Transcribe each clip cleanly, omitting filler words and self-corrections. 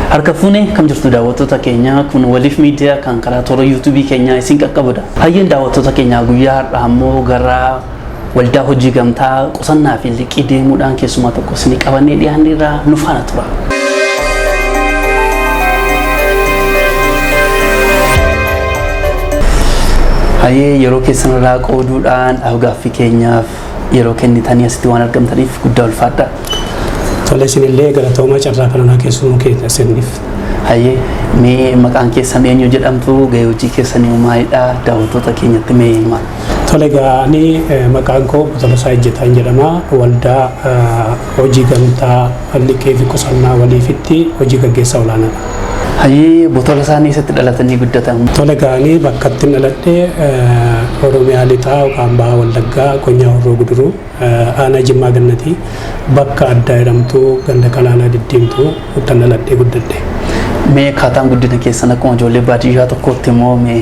Harka fuunee kam jirtu daawwattoota keenya kun waliif miidiyaa kan karaa toora YouTube keenya isin qaqqabudha. Hayyeen daawwattoota keenya guyyaa har'aa ammoo gara waldaa hojii gamtaa qusannaa fi liqii deemuudhaan keessumaa tokko isin qabannee dhiyaanneerra nu faana tura. Hayyee yeroo keessan irraa qooduudhaan afgaaffii keenyaaf yeroo kennitanii asitti waan argamtaniif guddaa ulfaadha. Tole isinillee galatooma carraa kanaa keessumaa keessa isiniif. Hayyee mee maqaan keessan eenyu jedhamtu gahee hojii keessanii maalidha daawwattoota keenyatti mee himaa. Tole gaani maqaan koo Tolasaa Ejjetaan jedhama. Waldaa hojii gamtaa liqii fi qusannaa waliifitti hojii gaggeessaa olaanaadha. Hayyee botola isaanii isatti dhalatanii guddatan. Tole gaani bakka itti dhaladhe Oromiyaa lixaa yookaan baha Wallaggaa Konyaa Horroo Guduruu aanaa Jimmaa Gannatii bakka addaa jedhamtu ganda Kalaalaa Diddiimtuu uttan dhaladhee guddadhe. Mee akkaataan guddina keessan akkuma ijoollee baadiyyaa tokkotti immoo mee?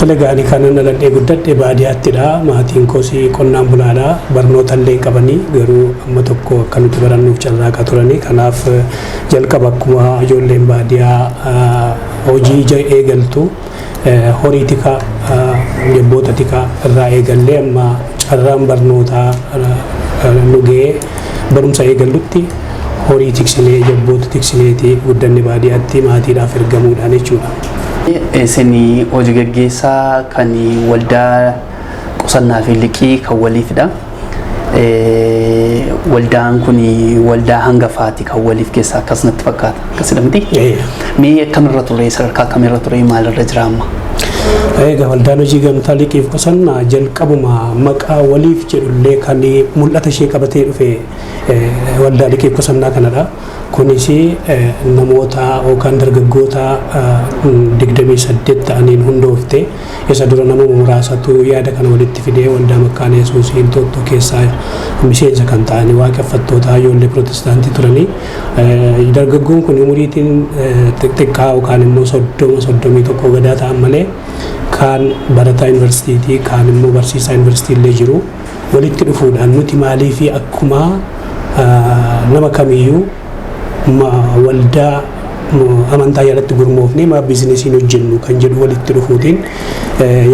Tole gaani kanan dhaladhee guddadhe baadiyyaattidha. Maatiin koos qonnaan bulaadha. Barnoota illee qabanii garuu amma tokko akka nuti barannuuf carraaqaa turanii kanaaf jalqaba akkuma ijoolleen baadiyyaa hojii eegaltu horii tikaa jabboota tikaa irraa eegallee amma carraan barnootaa nu ga'ee barumsa eegallutti horii tiksinee jabboota tiksineeti guddanne baadiyyaatti maatiidhaaf ergamuudhaan jechuudha. Isin hojii gaggeessaa kan waldaa qusannaa fi liqii kan waliifidha. Waldaan kun waldaa hangafaati kan waliif keessaa akkasumatti fakkaata. Akkasidhamti? Mee akkamirra ture sadarkaa akkamirra ture maalirra jira amma? Egaa waldaan hojii gamtaa liqii fi qusannaa jalqabuma maqaa waliif jedhullee kan mul'ata ishee qabatee dhufe waldaa liqii fi qusannaa kanadha. Kunis namoota yookaan dargaggoota 28 ta'aniin hundoofte isa dura nama muraasatu yaada kana walitti fidee waldaa Makkaana Yesuus Hinxooxxoo keessaa miseensa kan ta'anii waaqeffattoota ijoollee Pirotestaantii turanii dargaggoon kun umuriitiin xixiqqaa yookaan immoo 31 gadaa ta'an malee kaan barataa yuunivarsiitii kaan immoo barsiisaa yuunivarsiitii illee jiru walitti dhufuudhaan nuti maaliif akkuma nama kamiyyuu waldaa amantaa jalatti gurmoofnee maa biizinesiin hojjennu kan jedhu walitti dhufuutiin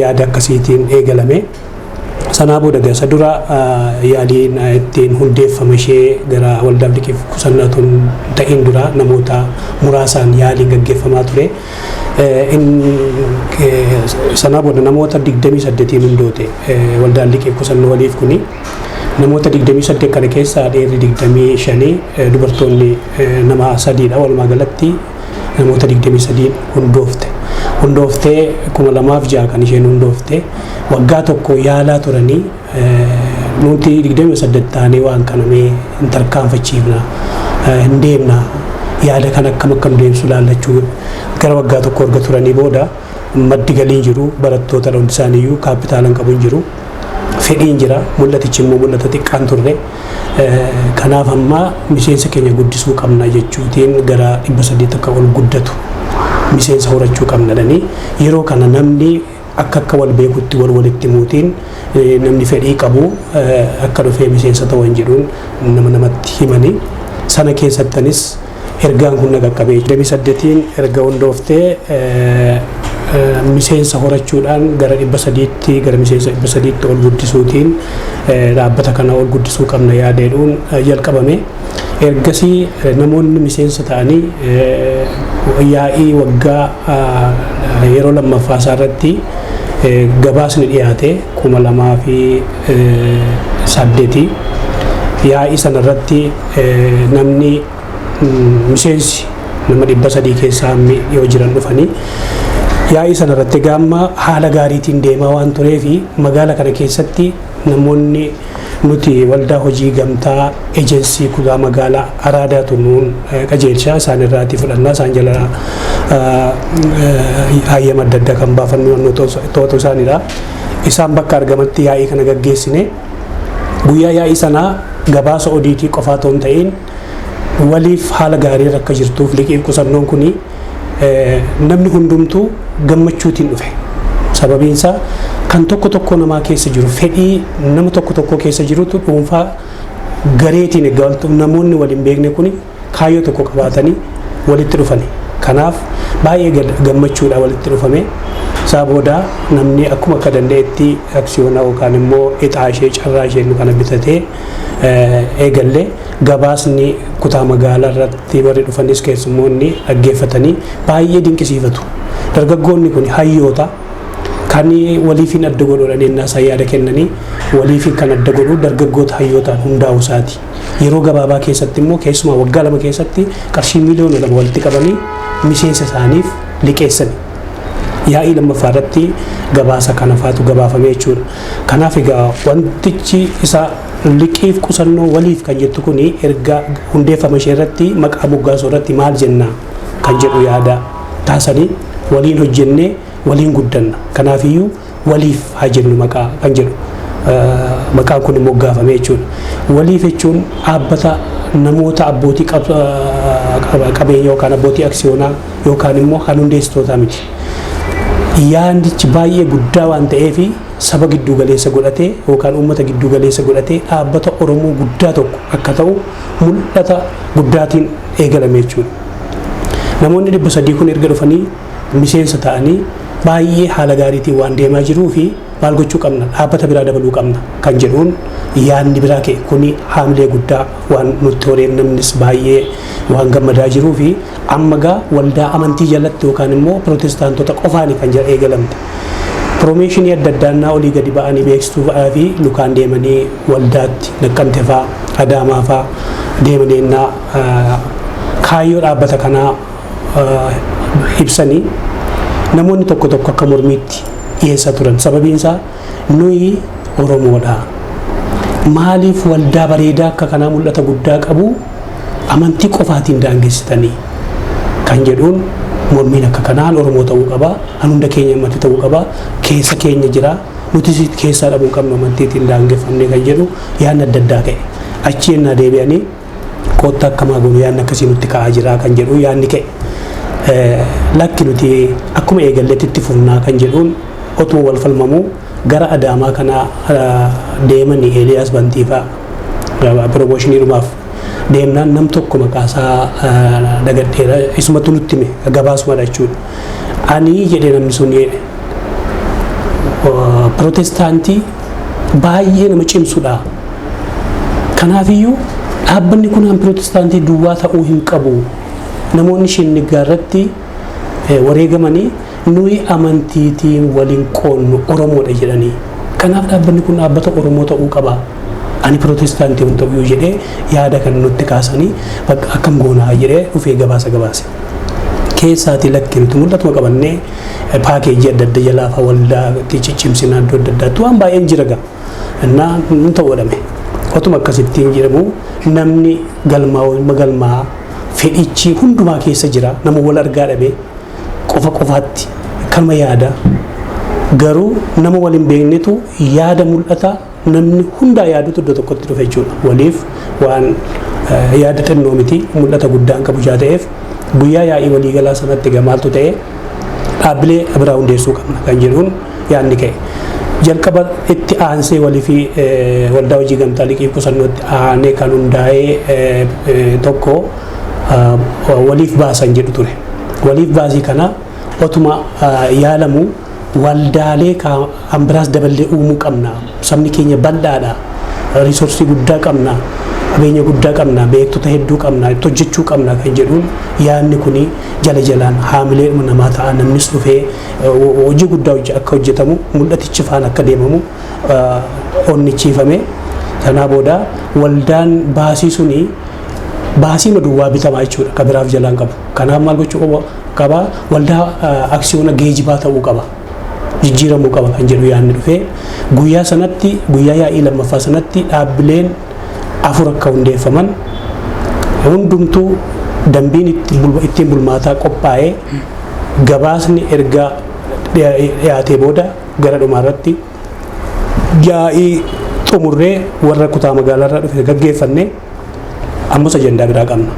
yaada akkasiitiin eegalame. Sanaa booda isa dura yaaliin ittiin hundeeffama ishee gara waldaa liqii fi qusannaa ta'in dura namoota muraasaan yaaliin gaggeeffamaa ture. Sanaa booda namoota 28 hundoote waldaan liqii fi qusannaa waliif kuni. Namoota 28 kana keessaa dhiirri 25 dubartoonni nama 3dha walumaa galatti namoota 23 hundooftee 2006 kan isheen hundoofte waggaa tokko yaalaa turanii nuti 28 taanee waan kana mee hin tarkaanfachiifna hin deemna yaada kan akkam deemsu laallachuu gara waggaa tokko erga turanii booda maddi galiin jiru barattoota hundi isaaniiyyuu kaapitaalan qabu hin jiru. Fedhiin jira mul'atichi immoo mul'ata xiqqaan turre kanaaf amma miseensa keenya guddisuu qabna jechuutiin gara 300 akka ol guddatu miseensa horachuu qabnadhanii yeroo kana namni akka wal beekutti walitti muutiin namni fedhii qabu akka dhufee miseensa ta'an jedhuun namatti himanii sana keessattanis ergaan kun qaqqabee 28 erga hundooftee miseensa horachuudhaan gara 300tti gara miseensa 300tti ol guddisuutiin dhaabbata kana ol guddisuu qabna yaadeedhuun jalqabame. Ergasii namoonni miseensa ta'anii yaa'ii waggaa yeroo lammaffaa isaarratti gabaasni dhiyaate 2008 yaa'ii sanarratti namni miseensi nama 300 keessaa yoo jiran dhufanii yaa'ii sanarratti gaamma haala gaariitiin deemaa waan tureef magaala kana keessatti namoonni nuti waldaa hojii gamtaa ejensii kutaa magaalaa Araadaatu nuun qajeelchaa isaan irraatii fudhannaa isaan jala hayyama adda addaa kan baafannu to'atu isaanidha. Isaan bakka argamatti yaa'ii kana gaggeessine guyyaa yaa'ii sanaa gabaasa odiitii qofaa ta'uu hin ta'in waliif haala gaarii akka jirtuuf liqii fi qusannoon kuni namni hundumtuu gammachuutiin dhufe. Sababiin isaa kan tokko namaa keessa jiru fedhii nama tokko keessa jirutu dhuunfaa gareetiin eeggaltu namoonni waliin beekne kuni kaayyoo tokko qabaatanii walitti dhufani. Kanaaf baay'ee gammachuudha walitti dhufame. Isaa booda namni akkuma akka danda'etti aksiyoona yookaan immoo ixaa ishee carraa ishee nu kana bitatee eegalle gabaasni kutaa magaalaa irratti warri dhufanis keessummoonni dhaggeeffatanii baay'ee dinqisiifatu. Dargaggoonni kun hayyoota kan waliifin adda godhuudhaan ennaa isaa yaada kennanii waliifin kan adda godhu dargaggoota hayyootaan hundaa'u isaati. Yeroo gabaabaa keessatti immoo keessumaa waggaa 2 keessatti qarshii miliyoona 2 walitti qabanii miseensa isaaniif liqeessani. Yaa'ii lammaffaa irratti gabaasa kana faatu gabaafame jechuudha. Kanaaf egaa wantichi isa liqiif qusannoo waliif kan jettu kuni erga hundeeffama ishee irratti maqaa moggaasuu irratti maal jenna kan jedhu yaada taasanii waliin hojjennee waliin guddanna. Kanaafiyyuu waliif haa jennu maqaa kan jedhu maqaan kun moggaafame jechuudha. Waliif jechuun dhaabbata namoota abbootii qabeenya yookaan abbootii aksiyoonaa yookaan immoo kan hundeessitootaa miti. Yaandichi baay'ee guddaa waan ta'eef saba giddu galeessa godhatee yookaan uummata giddu galeessa godhatee dhaabbata Oromoo guddaa tokko akka ta'u mul'ata guddaatiin eegalame jechuudha. Namoonni 300 kun erga dhufanii miseensa ta'anii baay'ee haala gaariitiin waan deemaa jiruu fi maal gochuu qabna dhaabbata biraa dabaluu qabna kan jedhuun yaadni biraa ka'e kuni haamilee guddaa waan nutti horeen namnis baay'ee waan gammadaa jiruu fi amma gaa waldaa amantii jalatti yookaan immoo pirootestaantota qofaani kan jedha eegalamte. Piroomeeshinii adda addaannaa olii gadi ba'anii beeksisuu fa'aa fi lukaan deemanii waldaatti Naqqamte fa'aa Adaamaa fa'aa deemanii ennaa kaayyoo dhaabbata kanaa ibsanii namoonni tokko tokko akka mormiitti dhiyeessaa turan. Sababiin isaa nuyi Oromoodha. Maaliif waldaa bareedaa akka kanaa mul'ata guddaa qabu amantii qofaatiin daangessitanii kan jedhuun mormiin akka kanaan Oromoo ta'uu qaba, hunda keenya amantii ta'uu qaba, keessa keenya jira, nuti keessaa dhabuu qabnu amantiitiin daangeffamne kan jedhu yaadni adda addaa ka'e. Achi ennaa deebi'anii koottaa akkamaa goonu yaadni akkasii nutti ka'aa jira kan jedhu yaadni ka'e. Lakki nuti akkuma eegalletti itti fufnaa kan jedhuun otuma wal falmamuu gara Adaamaa kana deemanii Eeliyaas Bantiifaa piroomooshinii dhumaaf deemnaan nam tokko maqaasaa dagadheera isumatu nutti hime gabaasuma jechuudha. Ani jedhee namni sun pirootestaantii baay'ee nama cimsudha. Kanaafiyyuu dhaabbanni kun han pirootestaantii duwwaa ta'uu hin qabu. Namoonni shinnigaa irratti wareegamanii nuyi amantiitiin waliin qoonnu Oromoodha jedhanii. Kanaaf dhaabbanni kun dhaabbata Oromoo ta'uu qaba. Ani pirootestaantii waan ta'uu jedhee yaada kan nutti kaasanii akkam goonaa jedhee dhufee gabaase. Keessaatii lakki nuti mul'atuma qabannee paakeejii adda adda jalaa fa'aa waldaa ciccimsinaa iddoo adda addaatti waan baay'een jira gaa. Innaa nu ta'uudhame. Otuma akkasittiin jedhamu namni galmaa fedhichi hundumaa keessa jira. Nama wal argaa dhabe qofaatti kanuma yaada. Garuu nama wal hin beeknetu yaada mul'ata namni hundaa yaadutu iddoo tokkotti dhufe jechuudha. Waliif waan yaada xinnoo miti mul'ata guddaan qabu jaa ta'eef guyyaa yaa'ii waliigalaa sanatti gamaaltu ta'e dhaabbilee biraa hundeessuu qabna kan jedhuun yaadni ka'e. Jalqaba itti aansee waliifi waldaa hojii gamtaa liqii qusannootti aanee kan hundaa'ee tokko waliif baasan jedhu ture. Waliif baasii kana otuma yaalamu waldaalee kan biraas daballee uumuu qabna. Sabni keenya bal'aadha. Risoorsii guddaa qabna. Qabeenya guddaa qabna. Beektota hedduu qabna. Itti hojjechuu qabna kan jedhuun yaadni kuni jala jalaan haamilee namaa ta'a namnis dhufee hojii guddaa akka hojjetamu mul'atichi faan akka deemamu onnichiifame. Sanaa booda waldaan baasii suni baasii maduwwaa bitamaa jechuudha. Ka biraaf jalaan qabu. Kanaaf maal gochuu qaba? Waldaa aksiyoona geejibaa ta'uu qaba. Jijjiiramuu qaba kan jedhu yaadni dhufee guyyaa sanatti guyyaa yaa'ii lammaffaa sanatti dhaabbileen 4 akka hundeeffaman hundumtuu dambiin ittiin bulmaataa qophaa'ee gabaasni erga dhiyaatee booda gara dhumaarratti yaa'ii xumurree warra kutaa magaalaarraa dhufe gaggeeffanne ammas ajandaa biraa qabna.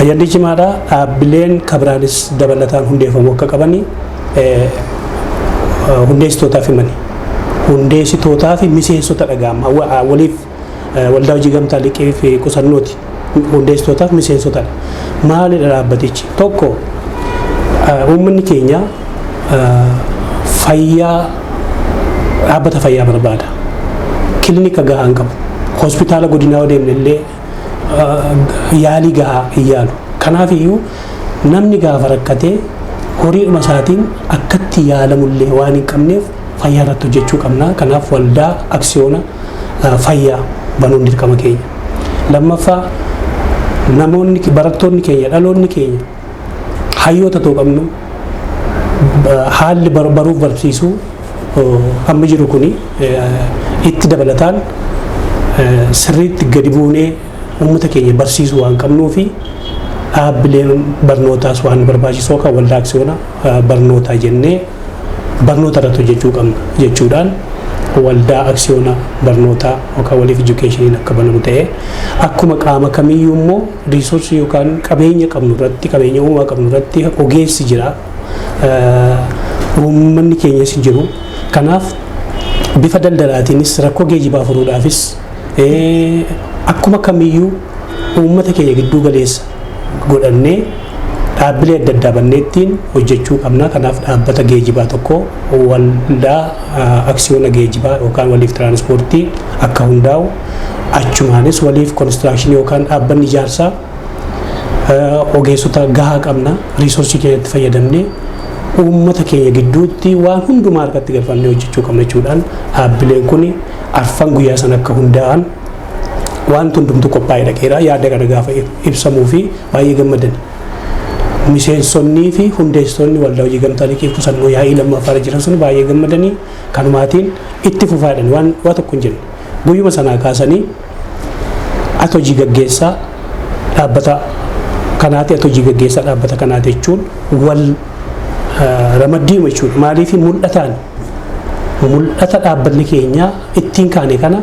Ajandii cimaadhaa dhaabbileen kabiraanis dabalataan hundeeffamuu akka qabanii hundeessitootaaf himani. Hundeessitootaa fi miseensota dhaga'ama. Waliif waldaa hojii gamtaa liqii fi qusannooti hundeessitootaaf miseensotadha. Maalidha dhaabbatichi? Tokko uummanni keenya dhaabbata fayyaa barbaada. Kilinika gahaa hin qabu. Hospitaala godinaa yoo deemne illee yaalii gahaa hin yaalu. Kanaaf iyyuu namni gaafa rakkatee horiidhuma isaatiin akkatti yaalamullee waan hin qabneef fayyaa irratti hojjechuu qabna. Kanaaf waldaa aksiyoona fayyaa banuun dirqama keenya. Lammaffaa namoonni barattoonni keenya dhaloonni keenya hayyoota ta'uu qabnu haalli baruuf barsiisuu amma jiru kuni itti dabalataan sirriitti gadi buunee uummata keenya barsiisuu waan qabnuu fi dhaabbileen barnootaas waan barbaachisoo kan waldaa aksiyoona barnootaa jennee barnoota irratti hojjechuu qabna jechuudhaan waldaa aksiyoona barnootaa yookaan waliif edukeeshiniin akka banamu ta'ee akkuma qaama kamiyyuu immoo riisoorsii yookaan qabeenya qabnu irratti qabeenya uumaa qabnu irratti ogeessi jira uummanni keenyas hin jiru. Kanaaf bifa daldalaatiinis rakkoo geejjibaa furuudhaafis akkuma kamiyyuu uummata keenya gidduu galeessa godhannee dhaabbilee adda addaa banneettiin hojjechuu qabna. Kanaaf dhaabbata geejjibaa tokko waldaa aksiyoona geejjibaa yookaan waliif tiraanspoortii akka hundaa'u achumaanis waliif konistirakshinii yookaan dhaabbanni ijaarsaa ogeessota gahaa qabna. Riisoorsii keenyatti fayyadamnee uummata keenya gidduutti waan hundumaa harkatti galfannee hojjechuu qabna jechuudhaan dhaabbileen kun arfan guyyaa sana akka hundaa'an waan hundumtu qophaa'ee dhaqeera. Yaada kana gaafa ibsamuu fi baay'ee gammadan. Miseensonnii fi hundeessitoonni waldaa hojii gamtaa liqii qusannoo yaa'ii lammaffaa jiran sun baay'ee gammadanii kanumaatiin itti fufaadhan waan tokko hin jenne. Guyyuma sanaa kaasanii ati hojii gaggeessaa dhaabbata kanaati ati hojii gaggeessaa dhaabbata kanaati jechuun wal ramaddii jechuudha. Maaliif mul'ata dhaabbatni keenya ittiin kaane kana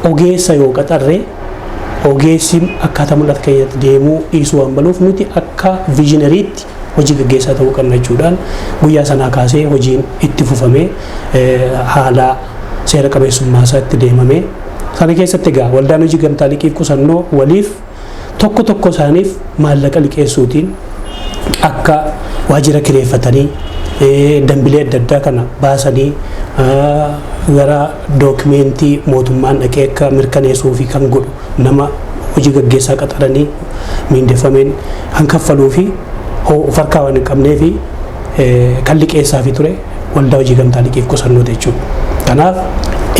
ogeessa yoo qaxarree ogeessi akkaataa mul'ata keenyatti deemuu dhiisuu waan baluuf nuti akka viijinariitti hojii gaggeessaa ta'uu qabna jechuudhaan guyyaa sanaa kaasee hojiin itti fufamee haala seera qabeessummaa isaa itti deemamee sana keessatti egaa waldaan hojii gamtaa liqii qusannoo waliif tokko isaaniif maallaqa liqeessuutiin akka waajjira kireeffatanii dambilee adda addaa kana baasanii gara dookimentii mootummaan dhaqee akka mirkaneessuu fi kan godhu nama hojii gaggeessaa qaxaranii miindeffameen hankaffaluu fi of harkaa waan hin qabnee fi kan liqeessaa fi ture waldaa hojii gamtaa liqiif qusannoo jechuudha. Kanaaf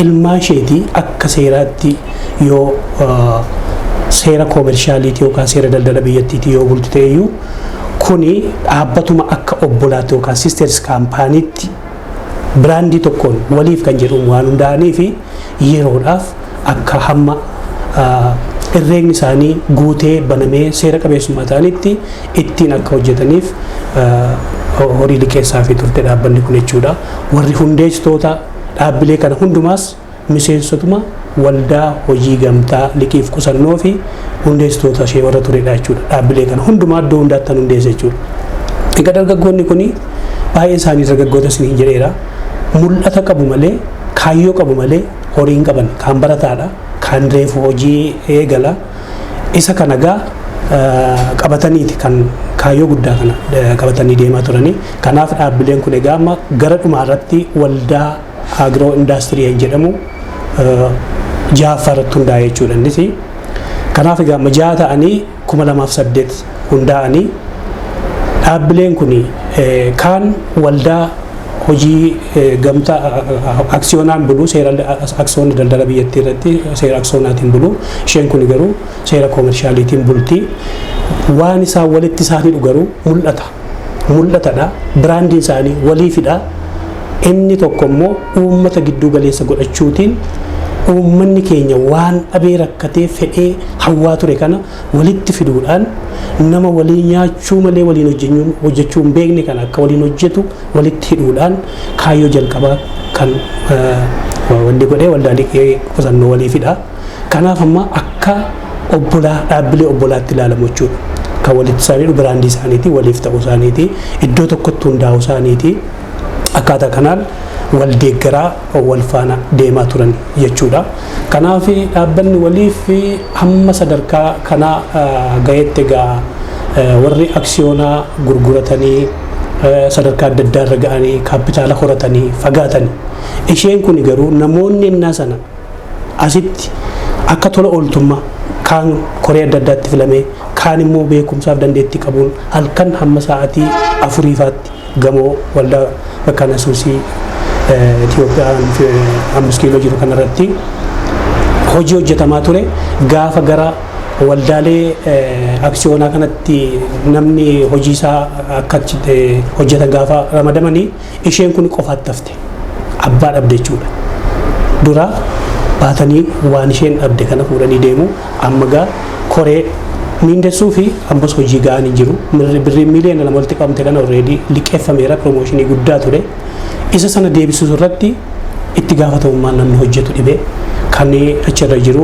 ilmaan isheetii akka seeraatti yoo seera koomershaaliitii yookaan seera daldala biyyattiitii yoo bultu ta'eyyuu kuni dhaabbatuma akka obbolaatti yookaan sisters kaampaaniitti biraandii tokkoon waliif kan jedhamu waan hundaa'anii fi yeroodhaaf akka hamma herreegni isaanii guutee banamee seera qabeessummaa ta'anitti ittiin akka hojjetaniif horii liqeessaa fi turte dhaabbanni kun jechuudha. Warri hundeessitoota dhaabbilee kana hundumaas miseensotuma waldaa hojii gamtaa liqiif qusannoo fi hundeessitoota ishee warra turedha jechuudha. Dhaabbilee kana hundumaa iddoo hundaatti kan hundeesse jechuudha. Egaa dargaggoonni kun baay'ee isaanii dargaggoota isiniin jedheera. Mul'ata qabu malee kaayyoo qabu malee horiin qaban kan barataadha. Kan reefu hojii eegala. Isa kana egaa qabataniiti kan kaayyoo guddaa kana qabatanii deemaa turanii. Kanaaf dhaabbileen kun egaa amma gara dhumaarratti waldaa agiroo indaastirii jedhamu ja'affaarratti hundaa'e jechuudha innis. Kanaaf egaa amma ja'a ta'anii 2008 hundaa'anii dhaabbileen kun kaan waldaa hojii gamtaa aksiyoonaan bulu seera aksiyoonni daldala biyyattii irratti seera aksiyoonaatiin bulu isheen kun garuu seera koomershaaliitiin bulti. Waan isaan walitti isaanii garuu mul'atadha. Biraandiin isaanii waliifidha. Inni tokko immoo uummata gidduu galeessa godhachuutiin uummanni keenya waan dhabee rakkatee fedhee hawwaa ture kana walitti fiduudhaan nama waliin nyaachuu malee waliin hojjechuu hin beekne kana akka waliin hojjetu walitti hidhuudhaan kaayyoo jalqabaa kan wanni godhee waldaa liqii qusannoo waliifidha. Kanaaf amma akka obbolaa dhaabbilee obbolaatti ilaalamu jechuudha. Kan walitti isaanii biraandii isaaniitii waliif ta'uu isaaniitii iddoo tokkotti hundaa'uu isaaniitii akkaataa kanaan wal deeggaraa wal faana deemaa turan jechuudha. Kanaaf dhaabbanni waliif hamma sadarkaa kana gaheetti egaa warri aksiyoonaa gurguratanii sadarkaa adda addaa irra ga'anii kaapitaala horatanii fagaatanii isheen kun garuu namoonni innaa sana asitti akka tola ooltummaa kaan koree adda addaatti filamee kaan immoo beekumsaaf dandeettii qabuun halkan hamma sa'aatii 4 gamoo waldaa bakka Yesuusii Itiyoophiyaan 5 kiiloo jiru kanarratti hojii hojjetamaa ture. Gaafa gara waldaalee aksiyoonaa kanatti namni hojii isaa akka hojjetan gaafa ramadamanii isheen kun qofaatti hafte abbaa dhabde jechuudha. Dura baatanii waan isheen dhabde kana fuudhanii deemu amma gaa koree miindessuu fi ambos hojii ga'anii jiru. Birrii miiliyoona 2 walitti qabamte kana already liqeeffameera. Promooshinii guddaa ture. Isa sana deebisuu irratti itti gaafatamummaan namni hojjetu dhibee kan achirra jiru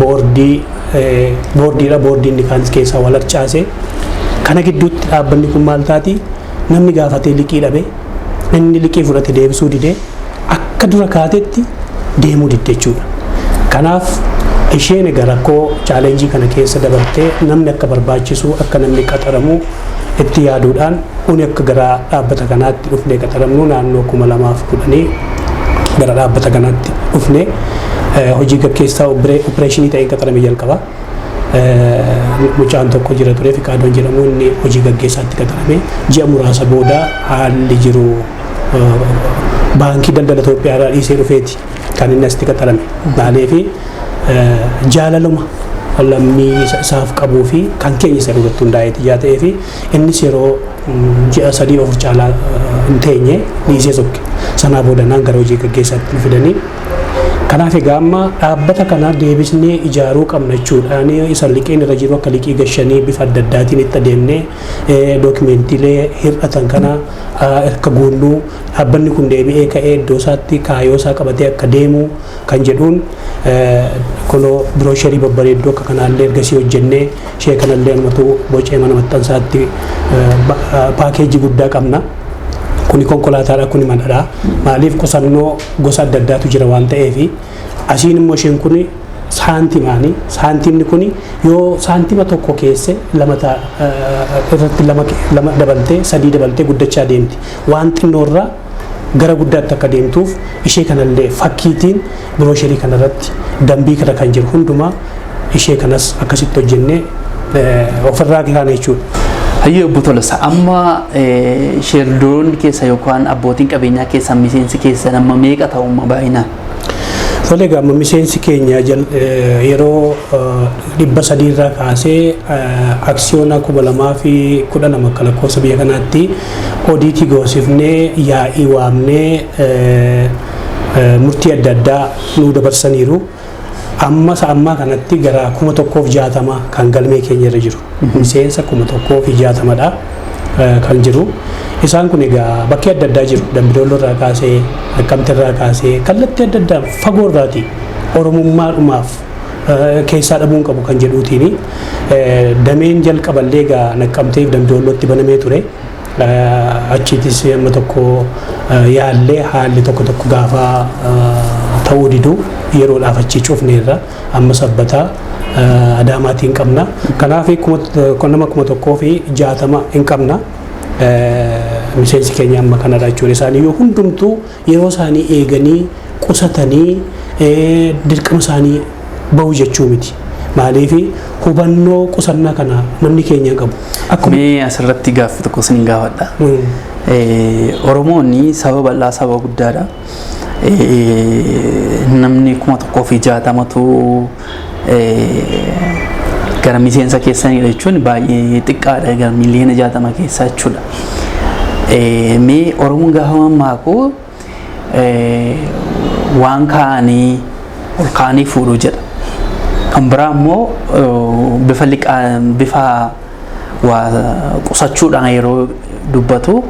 boordiidha. Boordiin kan keessaa wal harcaase kana gidduutti dhaabbanni kun maal taati namni gaafatee liqii dhabe inni liqii fudhate deebisuu didee akka dura kaatetti deemuu didde jechuudha. Kanaaf isheen egaa rakkoo chaalenjii kana keessa dabartee namni akka barbaachisu akka namni qaxaramu itti yaaduudhaan uni akka gara dhaabbata kanaatti dhufnee qaxaramnu naannoo 2010 gara dhaabbata kanaatti dhufnee hojii gaggeessaa opereeshinii ta'een qaxarame jalqaba. Mucaan tokko jira ture Fiqaadoon jedhamu inni hojii gaggeessaatti qaxarame. Ji'a muraasa booda haalli jiru baankii daldala Itoophiyaa irraa dhiisee dhufeeti kan inni asitti qaxarame. Maaliif jaalaluma lammii isaaf qabuu fi kan keenya isa irratti hundaa'eeti yaa ta'ee fi innis yeroo ji'a 3 of caalaa hin teenye dhiisee sokke. Sanaa booda naan gara hojii gaggeessaatti fidanii. Kanaaf egaa amma dhaabbata kana deebisnee ijaaruu qabna jechuudhaan isa liqiin irra jiru akka liqii gashanii bifa adda addaatiin itti adeemnee dookumentiilee hir'atan kana akka guunnuu dhaabbanni kun deebi'ee ka'ee iddoo isaatti kaayoo isaa qabatee akka deemu kan jedhuun kunoo biroosharii babbareedduu akka kanaallee ergasii hojjennee ishee kanallee ammatu bocee mana maxxansaatti paakeejii guddaa qabna. Kuni konkolaataadha kuni manadha. Maaliif qusannoo gosa adda addaatu jira waan ta'eef asiin immoo isheen kun saantimaani. Saantimni kun yoo saantima tokko keesse irratti lama dabaltee 3 dabaltee guddachaa deemti. Waan xinnoorraa gara guddaatti akka deemtuuf ishee kanallee fakkiitiin biroosharii kanarratti dambii kana kan jiru hundumaa ishee kanas akkasitti hojjennee ofirraa kaana jechuudha. Hayyo obbo Tolosaa amma sheerdoonni keessa yookaan abbootiin qabeenyaa keessa miseensi keessa nama meeqa ta'ummaa baay'inaan? Tole gamma miseensi keenya yeroo 300 irraa kaasee aksiyoona 2012 akka lakkoofsa biyya kanaatti odiitii goosifnee yaa'ii waamnee murtii adda addaa nuu dabarsaniiru. Amma kanatti gara 1,060 kan galmee keenya irra jiru. Miseensa 1,060dha kan jiru. Isaan kun egaa bakkee adda addaa jiru. Dambidooloo irraa kaasee, Naqqamtee irraa kaasee, kallattii adda addaa fagoo irraati oromummaadhumaaf keessaa dhabuun qabu kan jedhuutiini. Dameen jalqaballee egaa Naqqamteef Dambidoolootti banamee ture. Achiitis amma tokko yaallee haalli tokko gaafa ta'uu didu yeroodhaaf achi cufneerra amma sabbataa Adaamaatiin qabna. Kanaaf nama 1,060 hin qabna. Miseensi keenya amma kanadha jechuudha. Isaanii yoo hundumtuu yeroo isaanii eeganii qusatanii dirqama isaanii bahu jechuu miti. Maaliif hubannoo qusannaa kana namni keenya qabu. Mee asirratti gaaffii tokko isin gaafadha. Oromoonni saba bal'aa saba guddaadha. Namni 1,060tu gara miseensa keessanii jechuun baay'ee xiqqaadha gara miliyoona 60 keessa jechuudha. Mee Oromoon gaafa mammaakuu waan kaanii ol kaanii fuudhuu jedha. Kan biraa immoo bifa waa qusachuudhaan yeroo dubbatu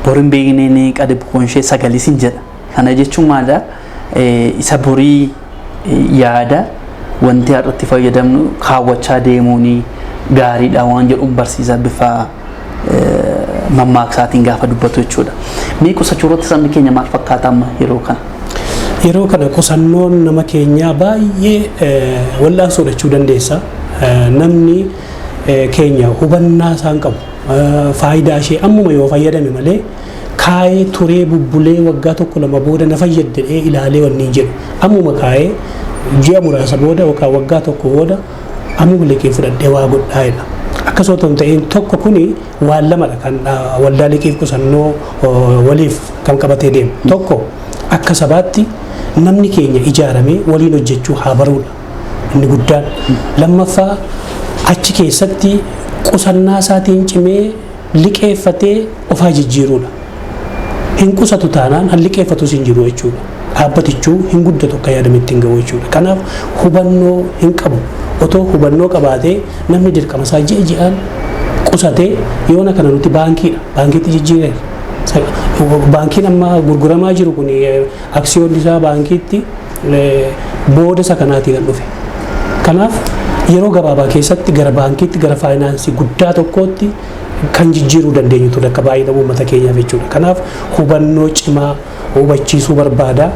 boriin beekneen qadib konshee sagalisin jedha. Kana jechuun maala isa borii yaada wanti har'atti fayyadamnu kaawwachaa deemuun gaariidha waan jedhuun barsiisa bifa mammaaksaatiin gaafa dubbatu jechuudha. Mee qusachuu irratti sabni keenya maal fakkaata amma yeroo kana? Yeroo kana qusannoon nama keenyaa baay'ee wal'aan soodachuu dandeessa. Namni keenya hubannaa isaan qabu faayidaa ishee ammuma yoo fayyadame malee kaayee turee bubbulee waggaa tokko lama booda na fayyadee ilaalee wanni hin jedhu ammuma kaayee ji'a muraasa booda yookaan waggaa tokko booda ammuma liqii fudhadhee waa godhaa'edha. Akkasuma ta'een tokko kuni waan lamadha kan waldaa liqiif qusannoo waliif kan qabatee deemu. Tokko akka sabaatti namni keenya ijaaramee waliin hojjechuu haa baruudha. Inni guddaan lammaffaa achi keessatti qusannaa isaatiin cimee liqeeffatee ofaa jijjiiruudha. Hin qusatu taanaan han liqeeffatus hin jiru jechuudha. Dhaabbatichuu hin guddatu akka yaadametti hin gahu jechuudha. Kanaaf hubannoo hin qabu. Otoo hubannoo qabaatee namni dirqama isaa ji'a ji'aan qusatee yoona kana nuti baankiidha. Baankiitti jijjiireera. Baankiin amma gurguramaa jiru kun aksiyoonni isaa baankiitti booda isa kanaatii kan dhufe. Kanaaf yeroo gabaabaa keessatti gara baankiitti gara faayinaansii guddaa tokkootti kan jijjiiruu dandeenyutu akka baay'ina uummata keenyaaf jechuudha. Kanaaf hubannoo cimaa hubachiisuu barbaada,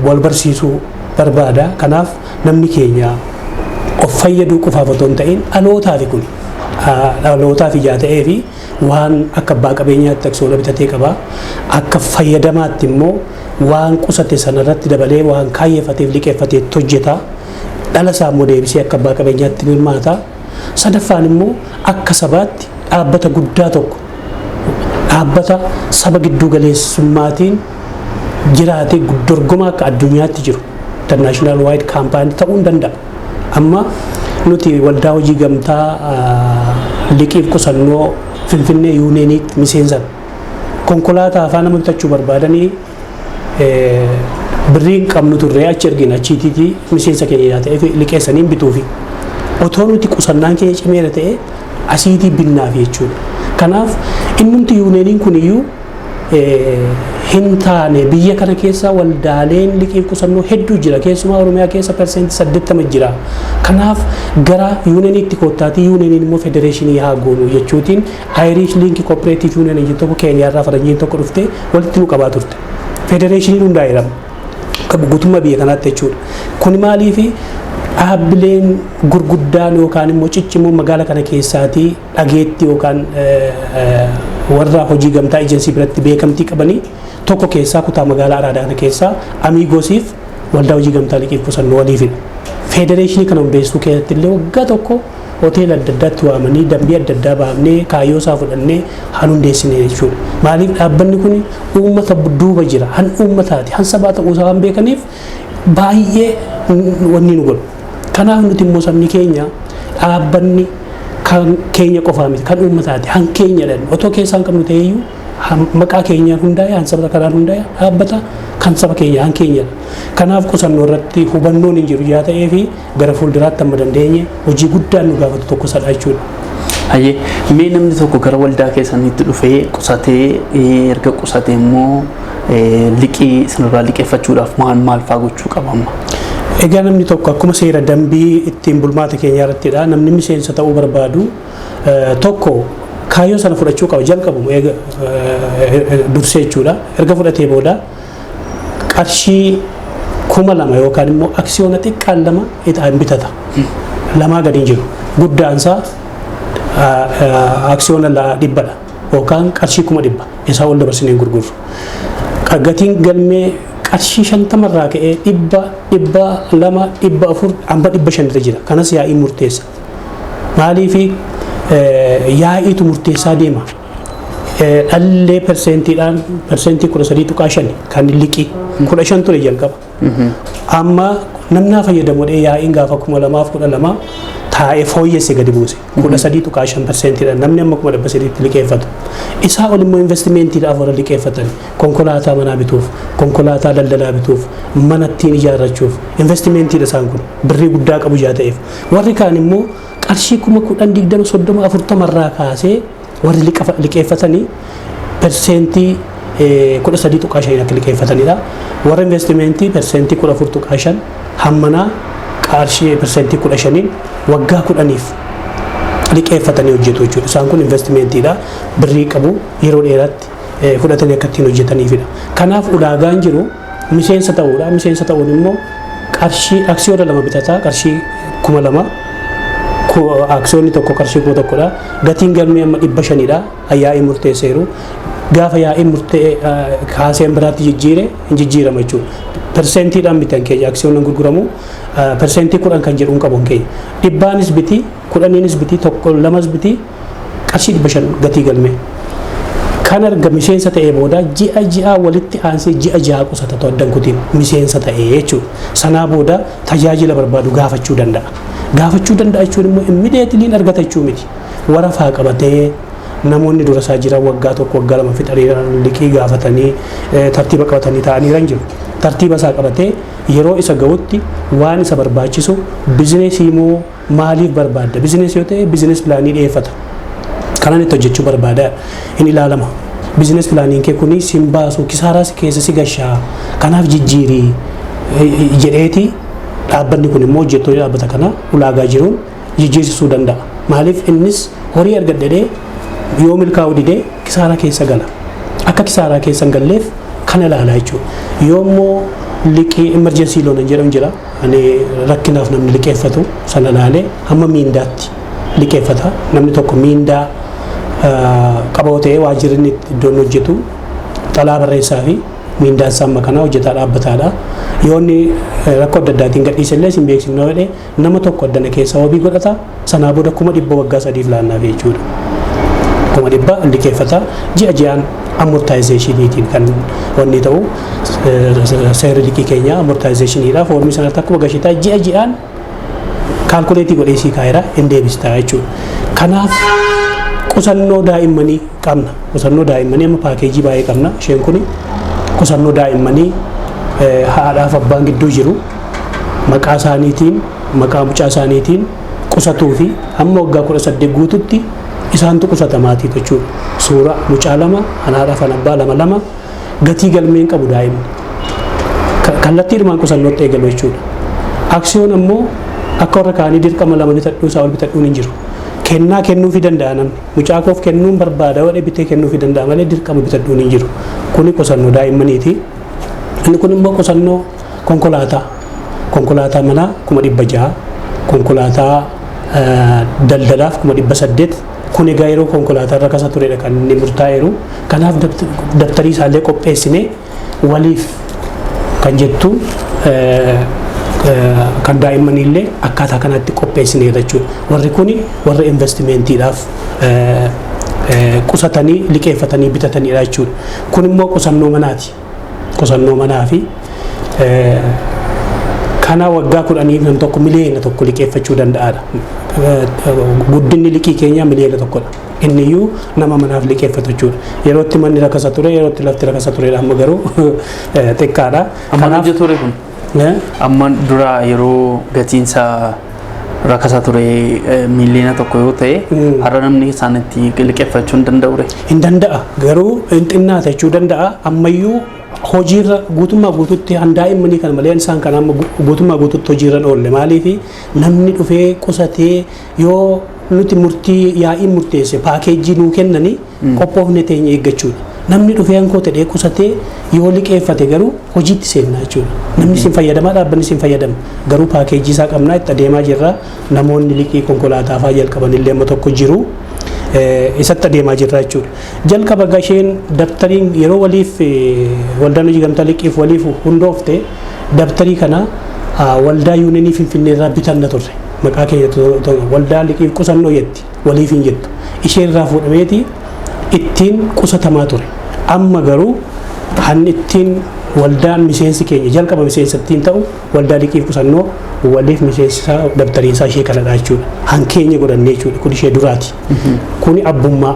wal barsiisuu barbaada. Kanaaf namni keenya of fayyaduu qofaaf otoo hin ta'in dhalootaaf kun dhalootaaf ijaa ta'ee fi waan akka abbaa qabeenyaatti aksiyoona bitatee qaba. Akka fayyadamaatti immoo waan qusate sanarratti dabalee waan kaayyeeffateef liqeeffatee hojjeta. Dhala isaa immoo deebisee akka abbaa qabeenyaatti hirmaata. Sadaffaan immoo akka sabaatti dhaabbata guddaa tokko dhaabbata saba gidduu galeessummaatiin jiraatee dorgomaa akka addunyaatti jiru international wide campaign ta'uu danda'a. Amma nuti waldaa hojii gamtaa liqiif qusannoo Finfinnee yuuniyeeniitti miseensan konkolaataa afaan nama bitachuu barbaadanii birriin qabnu turree achi ergina achiitiitii miseensa keenya ta'ee liqeessaniin bituufi otoo nuti qusannaan keenya cimeera ta'e asiitii binnaaf jechuudha. Kanaaf innumti yuuniyeeniin kun iyyuu hin taane biyya kana keessa waldaaleen liqiif qusannoo hedduu jira. Keessumaa Oromiyaa keessa persentii 80 jira. Kanaaf gara yuuniyeeniitti koottaatii yuuniyeeniin immoo federeeshinii haa goonu jechuutiin Irish Link Cooperative Union jedhu tokko Keeniyaarraa faranjiin tokko dhuftee walitti nu qabaa turte. Federeeshiniin hundaa'eera guutummaa biyya kanaatti jechuudha. Kun maaliifi dhaabbileen gurguddaan yookaan immoo ciccimoo magaala kana keessaatii dhageetti yookaan warra hojii gamtaa ejensii biratti beekamtii qabanii tokko keessaa kutaa magaalaa Araadaa kana keessaa Amigoosiif waldaa hojii gamtaa liqiif qusannoo waliifidha. Federeeshinii kana hundeessuu keessatti illee waggaa tokko hoteela adda addaatti waamanii dambii adda addaa baafnee kaayyoo isaa fudhannee han hundeessine jechuudha. Maaliif dhaabbanni kun uummata duuba jira, han uummataati, han sabaa ta'uusaa waan beekaniif baay'ee wanni nu godhu. Kanaaf nuti immoo sabni keenya dhaabbanni kan keenya qofaa miti kan uummataati han keenya dhan otoo keessaan qabnu ta'eyyuu maqaa keenyaan hundaa'e han saba kanaan hundaa'e dhaabbata kan saba keenya han keenyadha. Kanaaf qusannoo irratti hubannoon hin jiru yaa ta'ee fi gara fuulduraatti amma dandeenye hojii guddaan nu gaafatu tokko sadha jechuudha. Hayyee mee namni tokko gara waldaa keessanitti dhufee qusatee erga qusatee immoo liqii sanarraa liqeeffachuudhaaf maal fa'aa gochuu qaba amma? Egaa namni tokko akkuma seera dambii ittiin bulmaata keenyaa irrattidha. Namni miseensa ta'uu barbaadu tokko kaayyoo sana fudhachuu qaba jalqabamu dursee jechuudha. Erga fudhatee booda qarshii 2,000 yookaan immoo aksiyoona xiqqaan 2 itaan bitata. Lamaa gadi hin jiru. Guddaansaa aksiyoona 100dha yookaan qarshii 100 isaa ol dabarsinee hin gurgurru. Gatiin galmee qarshii 50 irraa ka'ee 100, 200, 400 hanga 500 jira. Kanas yaa'ii murteessa. Maaliif yaa'iitu murteessaa deema. Dhallee persentiidhaan persentii 13.5 kan liqii 15 ture jalqaba. Amma namnaa fayyadamuudhee yaa'iin gaafa 2012 taa'ee fooyyesse gadi buuse 13.5% namni amma 300tti liqeeffatu. Isaa ol immoo investimentiidhaaf warra liqeeffatan konkolaataa manaa bituuf, konkolaataa daldalaa bituuf, mana ittiin ijaarrachuuf investimentiidha isaan kun birrii guddaa qabu jaa ta'eef. Warri kaan immoo qarshii 10, 20, 30, 40 irraa kaasee warri liqeeffatanii persentii 13.5 akka liqeeffatanidha. Warra investimentii persentii 14.5 hammanaa qarshii persentii 15 waggaa 10f liqeeffatanii hojjetu jechuudha. Isaan kun investimentiidha. Birrii qabu yeroo dheeraatti fudhatanii akka ittiin hojjetaniifidha. Kanaaf ulaagaan jiru miseensa ta'uudha. Miseensa ta'uun immoo qarshii aksiyoona 2 bitataa qarshii 2,000 aksiyoonni tokko qarshii 1,000dha. Gatiin galmee amma 500dha. Yaa'ii murteesseeru. Gaafa yaa'ii murtee kaaseen biraatti jijjiirama jechuudha. Persentiidhaan bitan keenya aksiyoonni gurguramu persentii 10 kan jedhuun qabuun keenya. Dhibbaanis biti 10nis biti 2 biti qarshii 500 gatii galmee. Kan arga miseensa ta'ee booda ji'a walitti aansee ji'a 6 qusata addan kutiin miseensa ta'ee jechuudha. Sanaa booda tajaajila barbaadu gaafachuu danda'a. Gaafachuu danda'a jechuun immoo immediately argata jechuu miti. Warafaa qabatee namoonni dura isaa jiran waggaa 1 waggaa 2 fixanii liqii gaafatanii tartiiba qabatanii ta'anii jiru. Tartiiba isaa qabatee yeroo isa ga'utti waan isa barbaachisu bizineesii moo maaliif barbaadda? Bizineesii yoo ta'e bizinees pilaanii dhiyeeffata. Kanan itti hojjechuu barbaada hin ilaalama. Bizinees pilaaniin kee kuni sin baasu kisaaraas keessa si gashaa kanaaf jijjiirii jedheeti dhaabbanni kun immoo hojjettoonni dhaabbata kana ulaagaa jiruun jijjiirsisuu danda'a. Maaliif innis horii argadhee yoo milkaa'uu didee kisaaraa keessa gala. Akka kisaaraa keessa hin galleef kana ilaalaa jechuudha. Yoo immoo liqii emergency loan jedhamu jira. Ani rakkinaaf namni liqeeffatu sana ilaalee hamma miindaatti liqeeffata. Namni tokko miindaa qabatee waajjirri iddoon hojjetu xalaa barreessaa fi miindaan isaa amma kana hojjetaa dhaabbataadha. Yoo inni rakkoo adda addaatiin gadhiisellee sin beeksifna jedhee nama tokko addana keessa wabii godhata. Sanaa booda 100 waggaa 3 laannaaf jechuudha. 100 liqeeffata ji'aan amortaayizeeshiniitiin kan wanni ta'u seerri liqii keenya amortaayizeeshiniidha. Foormii sanatti akkuma gashitaa ji'aan kaalkuleetii godhee sii kaa'eera hin deebistaa jechuudha. Kanaaf qusannoo daa'immanii qabna. Qusannoo daa'immanii amma paakeejii baay'ee qabna. Isheen kun qusannoo daa'immanii haadhaaf abbaan gidduu jiru maqaa isaaniitiin maqaa mucaa isaaniitiin qusatuu fi hamma waggaa 18 guututti isaantu qusata maatii jechuudha. Suura mucaa 2 haadhaaf abbaa 2 gatii galmeen qabu daa'imni. Kallattiidhumaan qusannootti eegalu jechuudha. Aksiyoon ammoo akka warra kaanii dirqama 2 bitadhuu isaa ol bitadhuun hin jiru. Kennaa kennuufii danda'a namni. Mucaa koof kennuun barbaada yoo bitee kennuufii danda'a malee dirqama bitadhuun hin jiru. Kuni qusannoo daa'immaniiti. Inni kun immoo qusannoo konkolaataa. Konkolaataa manaa 600, konkolaataa daldalaaf 800. Kun egaa yeroo konkolaataa irra kasa turedha kan inni murtaa'eeru. Kanaaf dabtarii isaallee qopheessine waliif kan jettu kan daa'immaniillee akkaataa kanatti qopheessine jechuudha. Warri kun warra investimentiidhaaf qusatanii liqeeffatanii bitatanidha jechuudha. Kun immoo qusannoo manaati. Qusannoo manaa fi kana waggaa 10 nam tokko miliyoona tokko liqeeffachuu danda'aadha. Guddinni liqii keenya miliyoona tokkodha. Inni iyyuu nama manaaf liqeeffatu jechuudha. Yeroo itti manni rakkasa ture yeroo itti lafti rakkasa turedha amma garuu xiqqaadha. Amma ture kun amma dura yeroo gatiinsaa rakkasa ture miliyoona tokko yoo ta'e har'a namni isaanitti liqeeffachuu hin danda'u. Hin danda'a garuu hin xinnaata jechuu danda'a. Ammayyuu hojiirra guutummaa guututti daa'immanii kana malee isaan kana amma guutummaa guututti hojiirra oolle maaliif namni dhufee qusatee yoo nuti murtii yaa'ii murteesse paakeejii nuu kennanii qophoofne teenya eeggachuudha. Namni dhufee hankoo ta'ee qusatee yoo liqeeffate garuu hojiitti seenna jechuudha. Namni sin fayyadama dhaabbanni sin fayyadama garuu paakeejii isaa qabnaa itti adeemaa jirra. Namoonni liqii konkolaataa fa'aa jalqabanillee amma tokko jiru. Isatti adeemaa jirra jechuudha. Jalqaba gasheen dabtariin yeroo waliif waldaan hojii gamtaa liqiif waliif hundoofte dabtarii kana waldaa yuunenii Finfinnee irraa bitanna turre. Maqaa keenya waldaa liqiif qusannoo jetti waliif hin jettu. Ishee irraa fuudhameeti ittiin qusatamaa ture. Amma garuu han ittiin waldaan miseensi keenya jalqaba miseensa ittiin ta'u waldaa liqiif qusannoo waliif miseensa dabtarii isaa ishee kanadha jechuudha. Han keenya godhannee jechuudha. Kun ishee duraati. Kuni abbummaa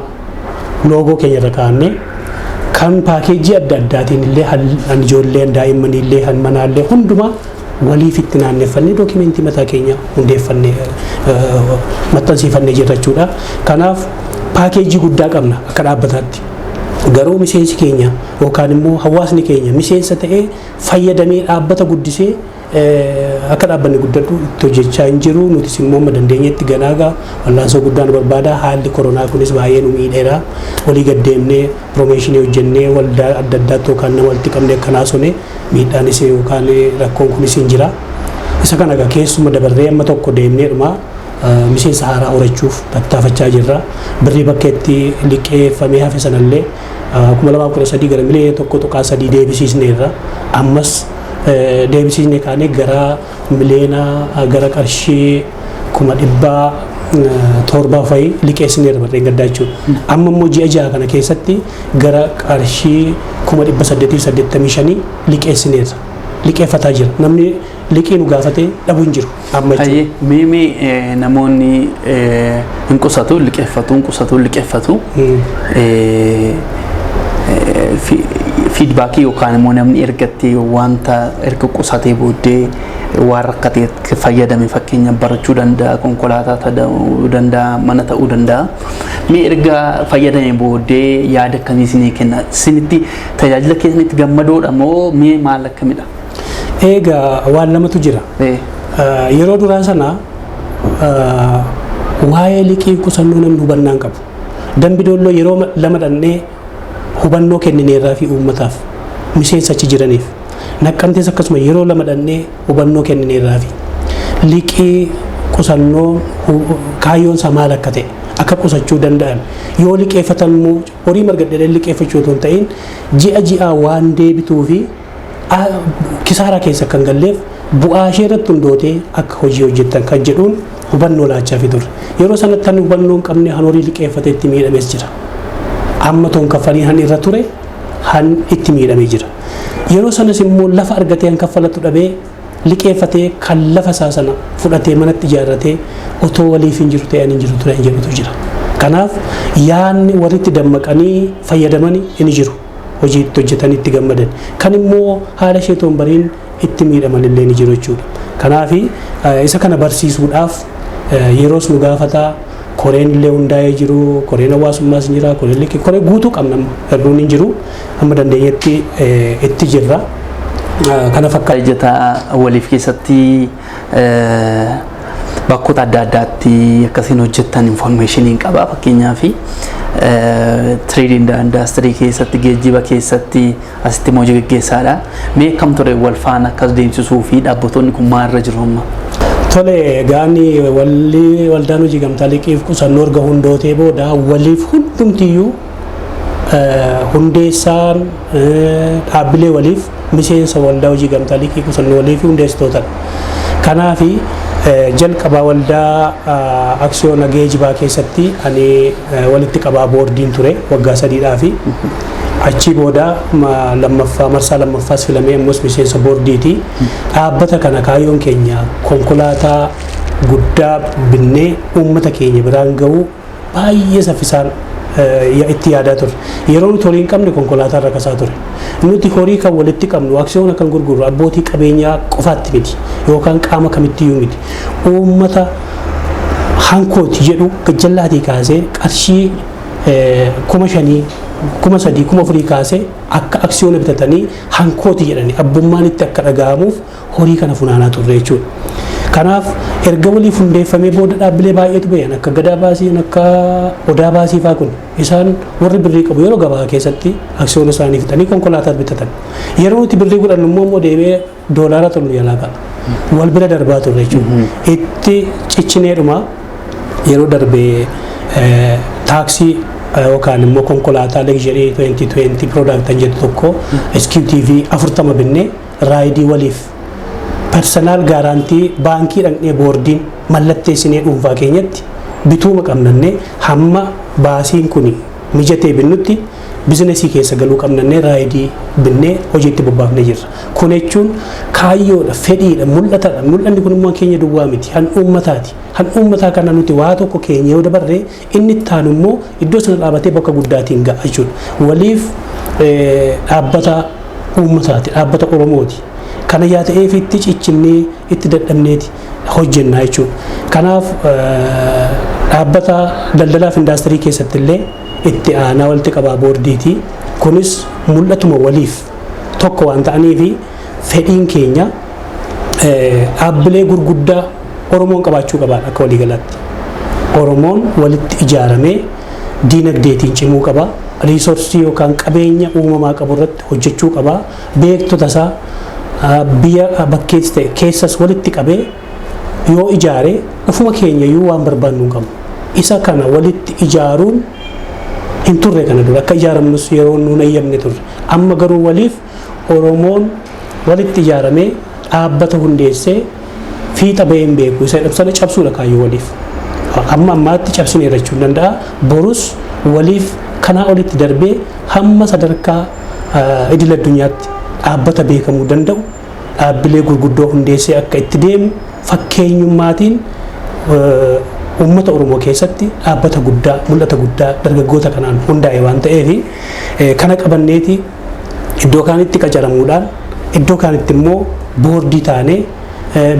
loogoo keenya irra kaa'annee kan paakeejii adda addaatiin illee han ijoollee daa'immanii illee han manaallee hundumaa waliif itti naanneffannee dookimentii mataa keenya hundeeffannee maxxansiifannee jirra jechuudha. Kanaaf paakeejii guddaa qabna akka dhaabbataatti. Garuu miseensi keenya yookaan immoo hawaasni keenya miseensa ta'ee fayyadamee dhaabbata guddisee akka dhaabbanni guddatu itti hojjechaa hin jiru nutis immoo amma dandeenyetti ganaagaa wallaansoo guddaan barbaada haalli koronaa kunis baay'ee nu miidheera walii gaddeemnee piroomeeshinii hojjennee waldaa adda addaatti yookaan nama walitti qabnee akkanaa sone miidhaanis yookaan rakkoon kunis hin jira isa kana egaa keessuma dabarree amma tokko deemneedhuma miseensa haaraa horachuuf tattaafachaa jirra birrii bakkeetti liqeeffamee hafe sanallee 2013 gara miliyoona 1.3 deebisiisneerra ammas deebisiisne kaane gara miliyoona gara qarshii 700 fa'i liqeessineerra barreen gaddaa jechuudha amma immoo ji'a jaha kana keessatti gara qarshii 885 liqeessineerra liqeeffataa jira namni liqii nu gaafate dhabu hin jiru amma jechuudha. Mimi namoonni hin qusatu liqeeffatu feedbackii yookaan immoo namni ergattee wanta erga qusatee booddee waan rakkatee fayyadame fakkeenya barachuu danda'a konkolaataa ta'uu danda'a mana ta'uu danda'a mee erga fayyadame booddee yaada akkamii isinii kenna isinitti tajaajila keessanitti gammadoodha moo mee maal akkamidha? Egaa waan lamatu jira yeroo duraa sana waa'ee liqii qusannoo namni hubannaa hin qabu dambi doolloo yeroo lama dhannee hubannoo kennineerraa fi uummataaf miseensa achi jiraniif naqqamtees akkasuma yeroo lama dhannee hubannoo kennineerraa fi liqii qusannoo kaayyoon isaa maal akka ta'e akka qusachuu danda'an yoo liqeeffatan immoo horii margadhee liqeeffachuu otoo hin ta'in ji'a waan deebituu fi kisaaraa keessa kan galleef bu'aa ishee irratti hundootee akka hojii hojjettan kan jedhuun hubannoo laachaa fi ture yeroo sanatti han hubannoo hin qabne han horii liqeeffatee itti miidhames jira amma toon kaffalii han irra ture han itti miidhamee jira yeroo sanas immoo lafa argatee han kaffalatu dhabee liqeeffatee kan lafa isaa sana fudhatee manatti ijaarratee otoo waliif hin jiru ta'an hin jiru ture hin jedhutu jira kanaaf yaanni warritti dammaqanii fayyadamanii hin jiru hojii itti hojjetanii itti gammadan kan immoo haala ishee toon bariin itti miidhaman illee ni jiru jechuudha kanaaf isa kana barsiisuudhaaf yeroos nu gaafataa koreen illee hundaa'ee jiru koreen hawaasummaas hin jira koree guutuu qabna hir'uun hin jiru amma dandeenyetti itti jirra kana fakkaata. Hojjetaa waliif keessatti bakkoota adda addaatti akkasiin hojjettan information qaba fakkeenyaaf trading industry keessatti geejjiba keessatti asitti hojii gaggeessaadha mee akkam ture wal faana akkas deemsisuu fi dhaabbattoonni kun maalirra jiru amma? Tole gaani waldaan hojii gamtaa liqiif qusannoo erga hundootee booda waliif hundumtiyyuu hundeessaan dhaabbilee waliif miseensa waldaa hojii gamtaa liqiif qusannoo waliif hundeessitoota kanaaf jalqabaa waldaa aksiyoona geejibaa keessatti ani walitti qabaa boordiin ture waggaa 3 fi achi booda marsaa lammaffaas filamee ammas miseensa boordiiti dhaabbata kana kaayyoon keenya konkolaataa guddaa binnee uummata keenya biraan ga'uu baay'ee saffisaan itti yaadaa ture yeroo nuti horii hin qabne konkolaataa rakkasaa ture nuti horii kan walitti qabnu aksiyoona kan gurgurru abbootii qabeenyaa qofaatti miti yookaan qaama kamittiyyuu miti uummata hankooti jedhu gajjallaatii kaasee qarshii 5,000 3,000 4,000 kaasee akka aksiyoona bitatanii hankooti jedhanii abbummaan itti akka dhaga'amuuf horii kana funaanaa turre jechuudha. Kanaaf erga waliif hundeeffamee booda dhaabbilee baay'eetu bayan akka gadaa baasii akka odaa baasii fa'aa kun isaan warri birrii qabu yeroo gabaa keessatti aksiyoona isaanii fitanii konkolaataa bitatan yeroo nuti birrii godhannu immoo deebee doolaara tollu yaalaa ka'a wal bira darbaa turre jechuudha. Itti ciccineedhuma yeroo darbee taaksii yookaan immoo konkolaataa leegjarii 2020 product jedhu tokko SQTV 40 binnee raayidii waliif personal guarantee baankii dhaqnee boordiin mallatteessinee dhuunfaa keenyatti bituuma qabnannee hamma baasiin kun mijatee binnutti bizinesii keessa galuu qabnannee raayidii binnee hojiitti bobbaafnee jirra. Kun jechuun kaayyoodha, fedhiidha, mul'atadha. Mul'anni kun immoo keenya duwwaa miti, han uummataati. Han uummataa kana nuti waa tokko keenya yoo dabarree inni ittaanu immoo iddoo sana dhaabatee bakka guddaatiin ga'a jechuudha. Waliif dhaabbata uummataati, dhaabbata Oromooti. Kana yaa ta'eef itti ciccimnee itti dadhabneeti hojjennaa jechuudha. Kanaaf dhaabbata daldalaaf indaastirii keessatti illee itti aanaa walitti qabaa boordiiti. Kunis mul'atuma waliif tokko waan ta'aniif fedhiin keenya dhaabbilee gurguddaa Oromoon qabaachuu qaba akka waliigalaatti. Oromoon walitti ijaaramee diinagdeetiin cimuu qaba. Riisoorsii yookaan qabeenya uumamaa qabu irratti hojjechuu qaba. Beektota isaa biyya bakkees ta'e keessas walitti qabee yoo ijaare ufuma keenya iyyuu waan barbaannu hin qabnu. Isa kana walitti ijaaruun hin turre kana dura akka ijaaramnus yeroo nuun eeyyamne turre. Amma garuu waliif Oromoon walitti ijaaramee dhaabbata hundeessee fiixa bahee hin beeku. Isa dhabsana cabsuudha kaayyoo waliif. Amma ammaatti cabsinee jechuu hin danda'a. Borus waliif kanaa olitti darbee hamma sadarkaa idil addunyaatti dhaabbata beekamuu danda'u dhaabbilee gurguddoo hundeessee akka itti deemu fakkeenyummaatiin uummata Oromoo keessatti dhaabbata guddaa mul'ata guddaa dargaggoota kanaan hundaa'e waan ta'eef kana qabanneeti iddoo kaanitti qacaramuudhaan iddoo kaanitti immoo boordii taanee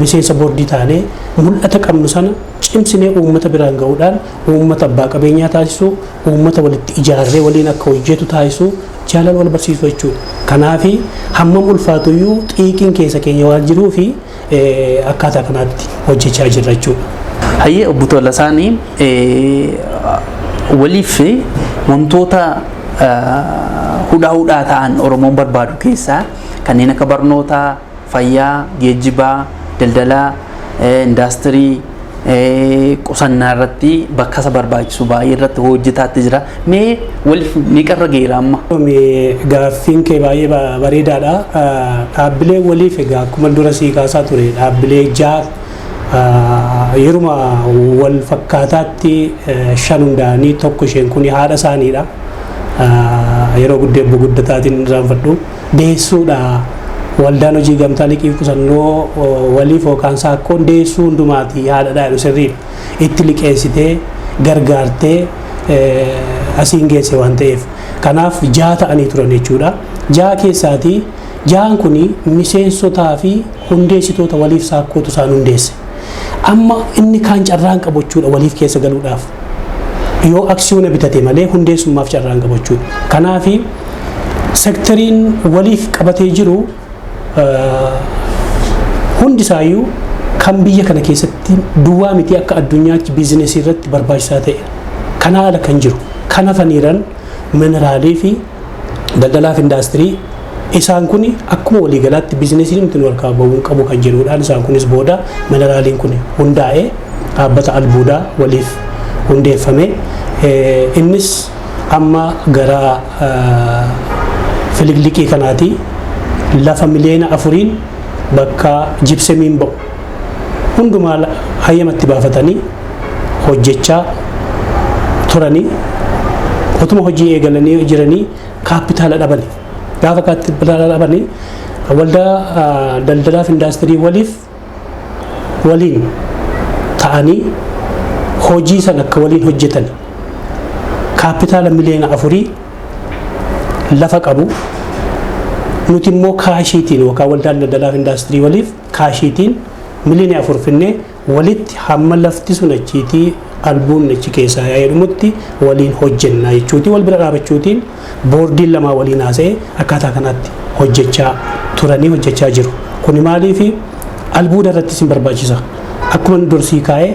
miseensa boordii taanee mul'ata qabnu sana cimsinee uummata biraan ga'uudhaan uummata abbaa qabeenyaa taasisuu uummata walitti ijaarree waliin akka hojjetu taasisuu jaalala wal barsiisuu jechuudha. Kanaafi hammam ulfaatu iyyuu xiiqiin keessa keenya waan jiruu fi akkaataa kanaatti hojjechaa jirra jechuudha. Hayyee obbo Tolasaanii waliif wantoota hudhaa ta'an Oromoon barbaadu keessaa kanneen akka barnootaa, fayyaa, geejjibaa, daldalaa, indaastirii qusannaa irratti bakka isa barbaachisu baay'ee irratti hojjetaatti jira. Mee waliif ni qarra geera amma? Gaaffiin kee baay'ee bareedaadha. Dhaabbilee waliif egaa akkuma dura sii kaasaa ture dhaabbilee yeruma wal fakkaataatti 5 hundaa'anii tokko isheen kun haadha isaaniidha. Yeroo guddataatiin irraanfadhu deessuudha. Waldaan hojii gamtaa liqii qusannoo waliif yookaan saakkoon deessuu hundumaati haadha jedhu sirriidha. Itti liqeessitee gargaartee asiin geesse waan ta'eef. Kanaaf 6 ta'anii turan jechuudha. 6 keessaatii 6 kuni miseensotaa fi hundeessitoota waliif saakkootu isaan hundeesse. Amma inni kaan carraan qabu jechuudha waliif keessa galuudhaaf. Yoo aksiyoona bitate malee hundeessummaaf carraan qabu jechuudha. Kanaafi sektariin waliif qabatee jiru hundi isaayyuu kan biyya kana keessatti duwwaa miti akka addunyaatti biizinesii irratti barbaachisaa ta'e. Kana ala kan jiru kan hafaniiran mineraalii fi daldalaa fi indaastirii isaan kun akkuma waliigalaatti biizinesiin nuti warqaa ba'uun qabu kan jedhuudhaan isaan kunis booda mineraaliin kun hundaa'ee dhaabbata albuudaa waliif hundeeffame. Innis amma gara filigliqii kanaati lafa miliyoona 4 bakka jibsemiin ba'u hundumaa hayyamatti baafatanii hojjechaa turanii otuma hojii eegalanii jiranii kaapitaala dhabanii gaafa kaapitaala dhabanii waldaa daldalaa fi indaastirii waliin ta'anii hojii san akka waliin hojjetan kaapitaala miliyoona 4 lafa qabu. Nuti immoo kaashiitiin yookaan waldaan daldalaa fi indaastirii waliif kaashiitiin miliyoona 4 finnee walitti hamma lafti sun achiitii albuun achi keessaa yaa'edhumutti waliin hojjennaa jechuuti. Wal bira dhaabachuutiin boordiin lamaa waliin haasa'ee akkaataa kanaatti hojjechaa turanii hojjechaa jiru. Kuni maaliif albuuda irratti isin barbaachisa? Akkuma dursii kaa'ee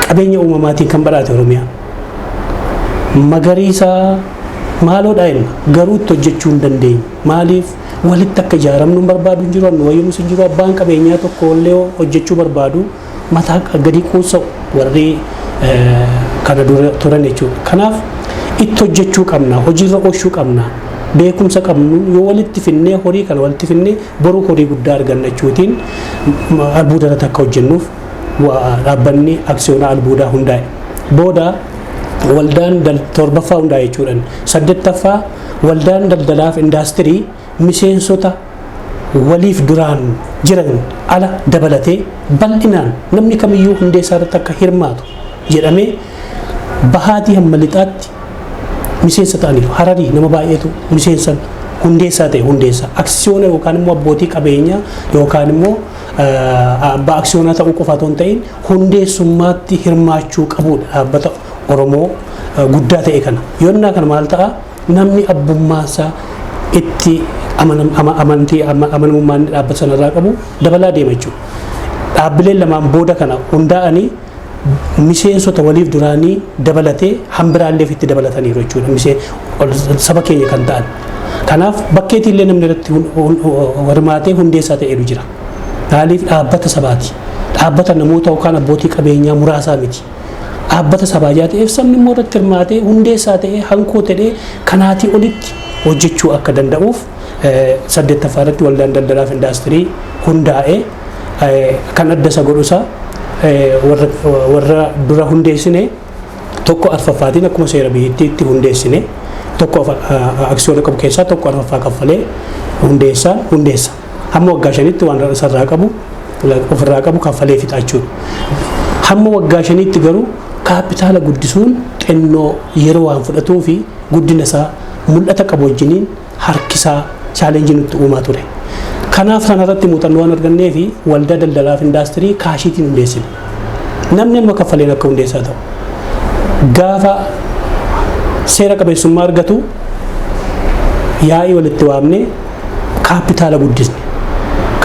qabeenya uumamaatiin kan badhaate Oromiyaa. Magariisa maaloodha inni garuu itti hojjechuu hin dandeenye. Maaliif walitti akka ijaaramnu barbaadu hin jiru, wayyuunis hin jiru. Abbaan qabeenyaa tokko illee hojjechuu barbaadu mataa gadi kuusa'u warri kana dura turan jechuudha. Kanaaf itti hojjechuu qabna, hojiirra oolchuu qabna, beekumsa qabnu yoo walitti finnee horii kana walitti finnee boruu horii guddaa arganna jechuutiin albuuda irratti akka hojjennuuf dhaabbanni aksiyoona albuudaa hundaa'e. Booda waldaan 7ffaa hundaa'e jechuudhaan 8ffaa waldaan daldalaa fi indaastirii miseensota waliif duraan jiran ala dabalatee bal'inaan namni kamiyyuu hundeessaa irratti akka hirmaatu jedhamee bahaatii hamma lixaatti miseensa ta'aniiru. Hararii nama baay'eetu miseensa hundeessaa ta'e hundeessa. Aksiyoona yookaan immoo abbootii qabeenyaa yookaan immoo abbaa aksiyoonaa ta'uu qofa otoo hin ta'in hundeessummaatti hirmaachuu qabudha dhaabbata Oromoo guddaa ta'e kana. Yoonnaa kana maal ta'a namni abbummaansaa itti amanamummaan dhaabbata sanarraa qabu dabalaa deema jechuudha. Dhaabbileen lamaan booda kana hundaa'anii miseensota waliif duraanii dabalatee hambiraallee itti dabalataniiru jechuudha. Saba keenya kan ta'an. Kanaaf bakkeetiillee namni irratti hirmaatee hundeessaa ta'eeru jira. Maaliif dhaabbata sabaati. Dhaabbata namoota yookaan abbootii qabeenyaa muraasaa miti. Dhaabbata sabaa ta'eef sabni immoo irratti hirmaatee hundeessaa ta'ee hankoo ta'ee kanaatii olitti hojjechuu akka danda'uuf 8ffaa irratti waldaan daldalaa fi indaastirii hundaa'ee kan adda isa godhusa warra dura hundeessine tokko arfaffaatiin akkuma seera biyyattiitti hundeessine tokko aksiyoona qabu keessaa tokko arfaffaa kaffalee hundeessa hamma waggaa 5tti waan isarraa qabu ofirraa qabu kaffalee fixa jechuudha. Hamma waggaa 5tti garuu kaapitaala guddisuun xinnoo yeroo waan fudhatuu fi guddina isaa mul'ata qabu wajjiniin harkisaa chaalenjii nutti uumaa ture. Kanaaf sanarratti muuxannoo waan argannee fi waldaa daldalaa fi indaastirii kaashiitiin hundeessine. Namni amma kaffaleen akka hundeessaa ta'u. Gaafa seera qabeessummaa argatu yaa'ii walitti waamne kaapitaala guddisne.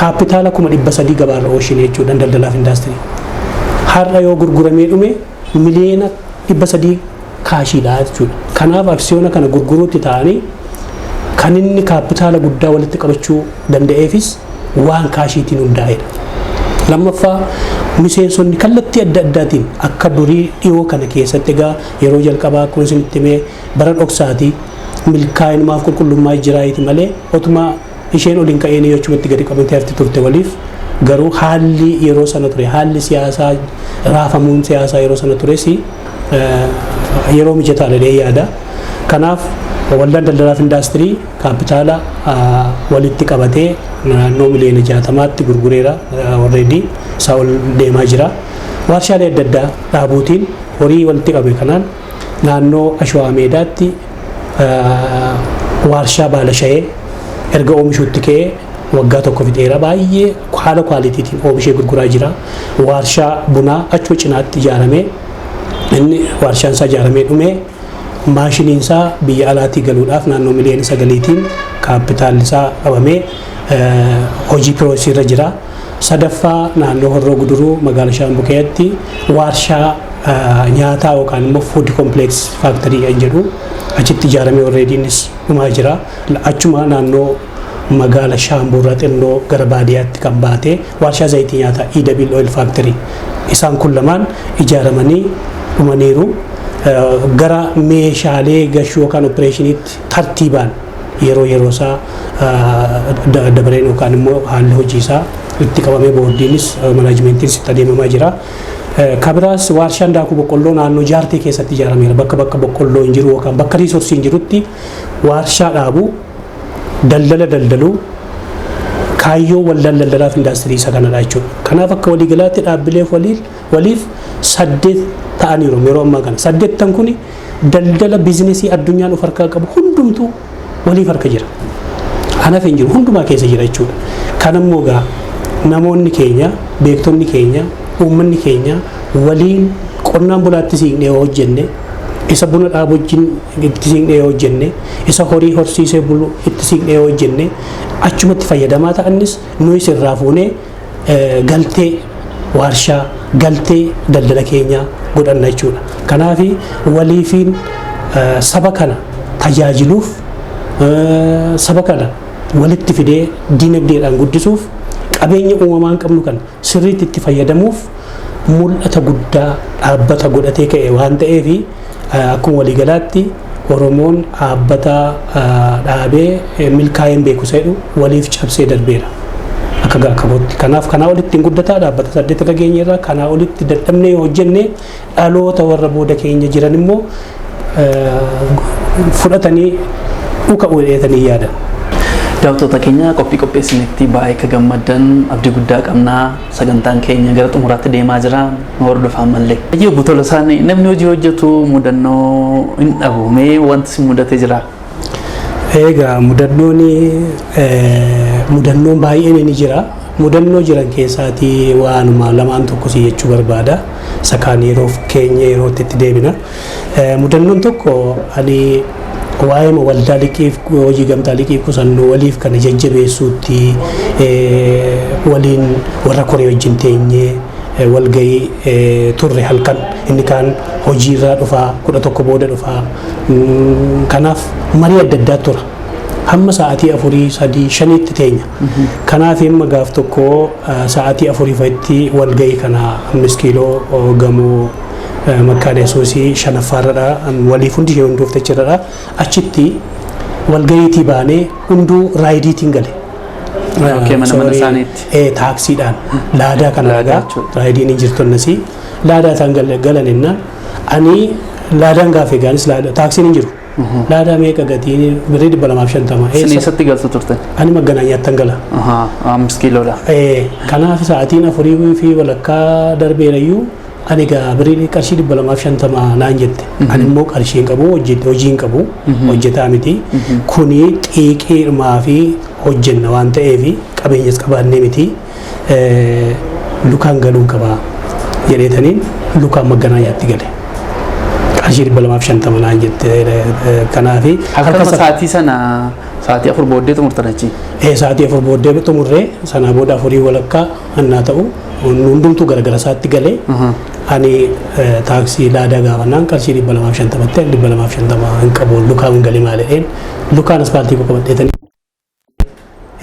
Kaapitaala 300,000 gabaarra oolchine jechuudha daldalaa fi indaastirii. Har'a yoo gurguramee dhume miliyoona 300 kaashiidha jechuudha. Kanaaf aksiyoona kana gurguruutti ta'anii kan inni kaapitaala guddaa walitti qabachuu danda'eefis waan kaashiitiin hundaa'edha. Lammaffaa miseensonni kallattii adda addaatiin akka durii dhiyoo kana keessatti egaa yeroo jalqabaa akkuma isinitti himee bara dhoksaatii milkaa'inummaaf qulqullummaa jiraayiti malee otuma isheen oliin ka'een jechuutti gadi qabamtee hafti turte waliif garuu haalli yeroo sana ture haalli siyaasaa raafamuun siyaasaa yeroo sana tures yeroo mijataa dha yaada. Kanaaf waldaan daldalaa fi indaastirii kaapitaala walitti qabatee naannoo miliyoona 60tti gurgureera already isaa ol deemaa jira. Warshaalee adda addaa dhaabuutiin horii walitti qabe kanaan naannoo Ashwaa Meedaatti warshaa Baalashayee erga oomishuutti ka'ee waggaa tokko fixeera baay'ee haala kwaalitiitiin oomishee gurguraa jira. Warshaa bunaa achuma cinaatti ijaaramee inni warshaan isaa ijaaramee dhumee maashiniin isaa biyya alaatii galuudhaaf naannoo miliyoona 9tiin kaapitaalli isaa qabamee hojii piroosii irra jira. Sadaffaa naannoo Horroo Guduruu magaalaa Shaambukeetti warshaa nyaataa yookaan immoo food complex factory jedhu achitti ijaaramee alreedy'nis dhumaa jira. Achuma naannoo magaalaa Shaambuurraa xinnoo gara baadiyyaatti kan baate warshaa zayitii nyaataa EWL Oil Factory isaan kun lamaan ijaaramanii dhumaniiru. Gara meeshaalee gashuu yookaan opereeshiniitti tartiibaan yeroo isaa dabaleen yookaan immoo haalli hojii isaa itti qabamee boordiinis manaajimentiin itti adeemamaa jira. Kabiraas warshaan daakuu boqqolloo naannoo jaartee keessatti ijaarameera. Bakka boqqolloo hin jiru yookaan bakka riisorsii hin jirutti warshaa dhaabuu daldaluu kaayyoo waldaan daldalaa fi indaastirii isa kanadha jechuudha. Kanaaf akka waliigalaatti dhaabbileef waliif 8 ta'aniiru yeroo ammaa kana. 8 kun daldala biizinesii addunyaan of harkaa qabu hundumtuu waliif harka jira. Hanaaf hin jiru hundumaa keessa jira jechuudha. Kanammoo gaa namoonni keenya beektonni keenya uummanni keenya waliin qonnaan bulaatti siiqnee hojjenne isa buna dhaabu wajjin itti siiqnee hojjenne isa horii horsiisee bulu itti siiqnee hojjenne achumatti fayyadamaa ta'annis nuyi sirraa fuunee galtee warshaa galtee daldala keenyaa godhanna jechuudha. Kanaaf waliifiin saba kana tajaajiluuf saba kana walitti fidee dinagdeedhaan guddisuuf qabeenya uumamaan qabnu kan sirriitti itti fayyadamuuf mul'ata guddaa dhaabbata godhatee ka'e waan ta'eef akkuma waliigalaatti Oromoon dhaabbata dhaabee milkaa'een beeku jedhu waliif cabsee darbeera akka gaakabootti. Kanaaf kanaa olitti hin guddataa dhaabbata 8 irra geenye irraa kanaa olitti dadhabnee hojjenne dhaloota warra booda keenya jiran immoo fudhatanii dhuka uudheetanii yaadan. Daawwattoota keenya qopheessinitti baay'ee ka gammaddan abdii guddaa qabnaa sagantaan keenya gara xumuraatti deemaa jira nu hordofaa mallee. Baay'ee obbo Tolasaan namni hojii hojjetu mudannoo hin dhabu mee wanti si mudatee jira? Egaa mudannoon baay'een ni jira. Mudannoo jiran keessaatii waanuma lamaan tokko si jechuu barbaada. Sakaan yeroof keenya yerootti itti deebina. Mudannoon tokko ani waa'ee waldaa liqiif hojii gamtaa liqiif qusannoo waliif kana jajjabeessuutti waliin warra koree wajjin teenyee walgahii turre halkan inni kaan hojiirraa dhufaa 11 booda dhufaa kanaaf marii adda addaa tura hamma sa'aatii 4 3 5tti teenya kanaaf imma gaaf tokko sa'aatii 4 fa'itti walgahii kana 5 kiiloo gamoo makkaana yesuusii shanaffaarradha waliif hundi ishee hunduufte jirradha achitti walgahiitii baanee hunduu raayidiitiin gale. mana isaaniitti taaksiidhaan laadaa kana lagaa raayidiin hin jirtu annasii laadaa isaan galan innaan ani laadaan gaafee gaanis taaksiin hin jiru laadaa meeqa gatiin birrii 250 eessatti galtu turte ani Maganaanyaattan gala 5 kiiloodha kanaaf sa'aatiin 4 fi walakkaa darbeerayyuu ani gaa birrii qarshii 250 naan jette ani immoo qarshii hin qabu hojii hin qabu hojjetaa miti kuni xiiqii hirmaa fi hojjenna waan ta'eef qabeenyas qabaannee miti lukaan galuun qabaa jedheetaniin lukaan Maganaanyaatti gale qarshii 250 naan jette kanaafi akkama sa'aatii sana sa'aatii 4 booddee xumurtan achi sa'aatii 4 booddee xumurree sana booda 4 walakkaa annaa ta'u hundumtuu garagara isaatti galee ani taaksii laadaa gaafannaan qarshii 250 250 hin qabu lukaan hin galee maaliidheen lukaan aspaaltii qabadheetanii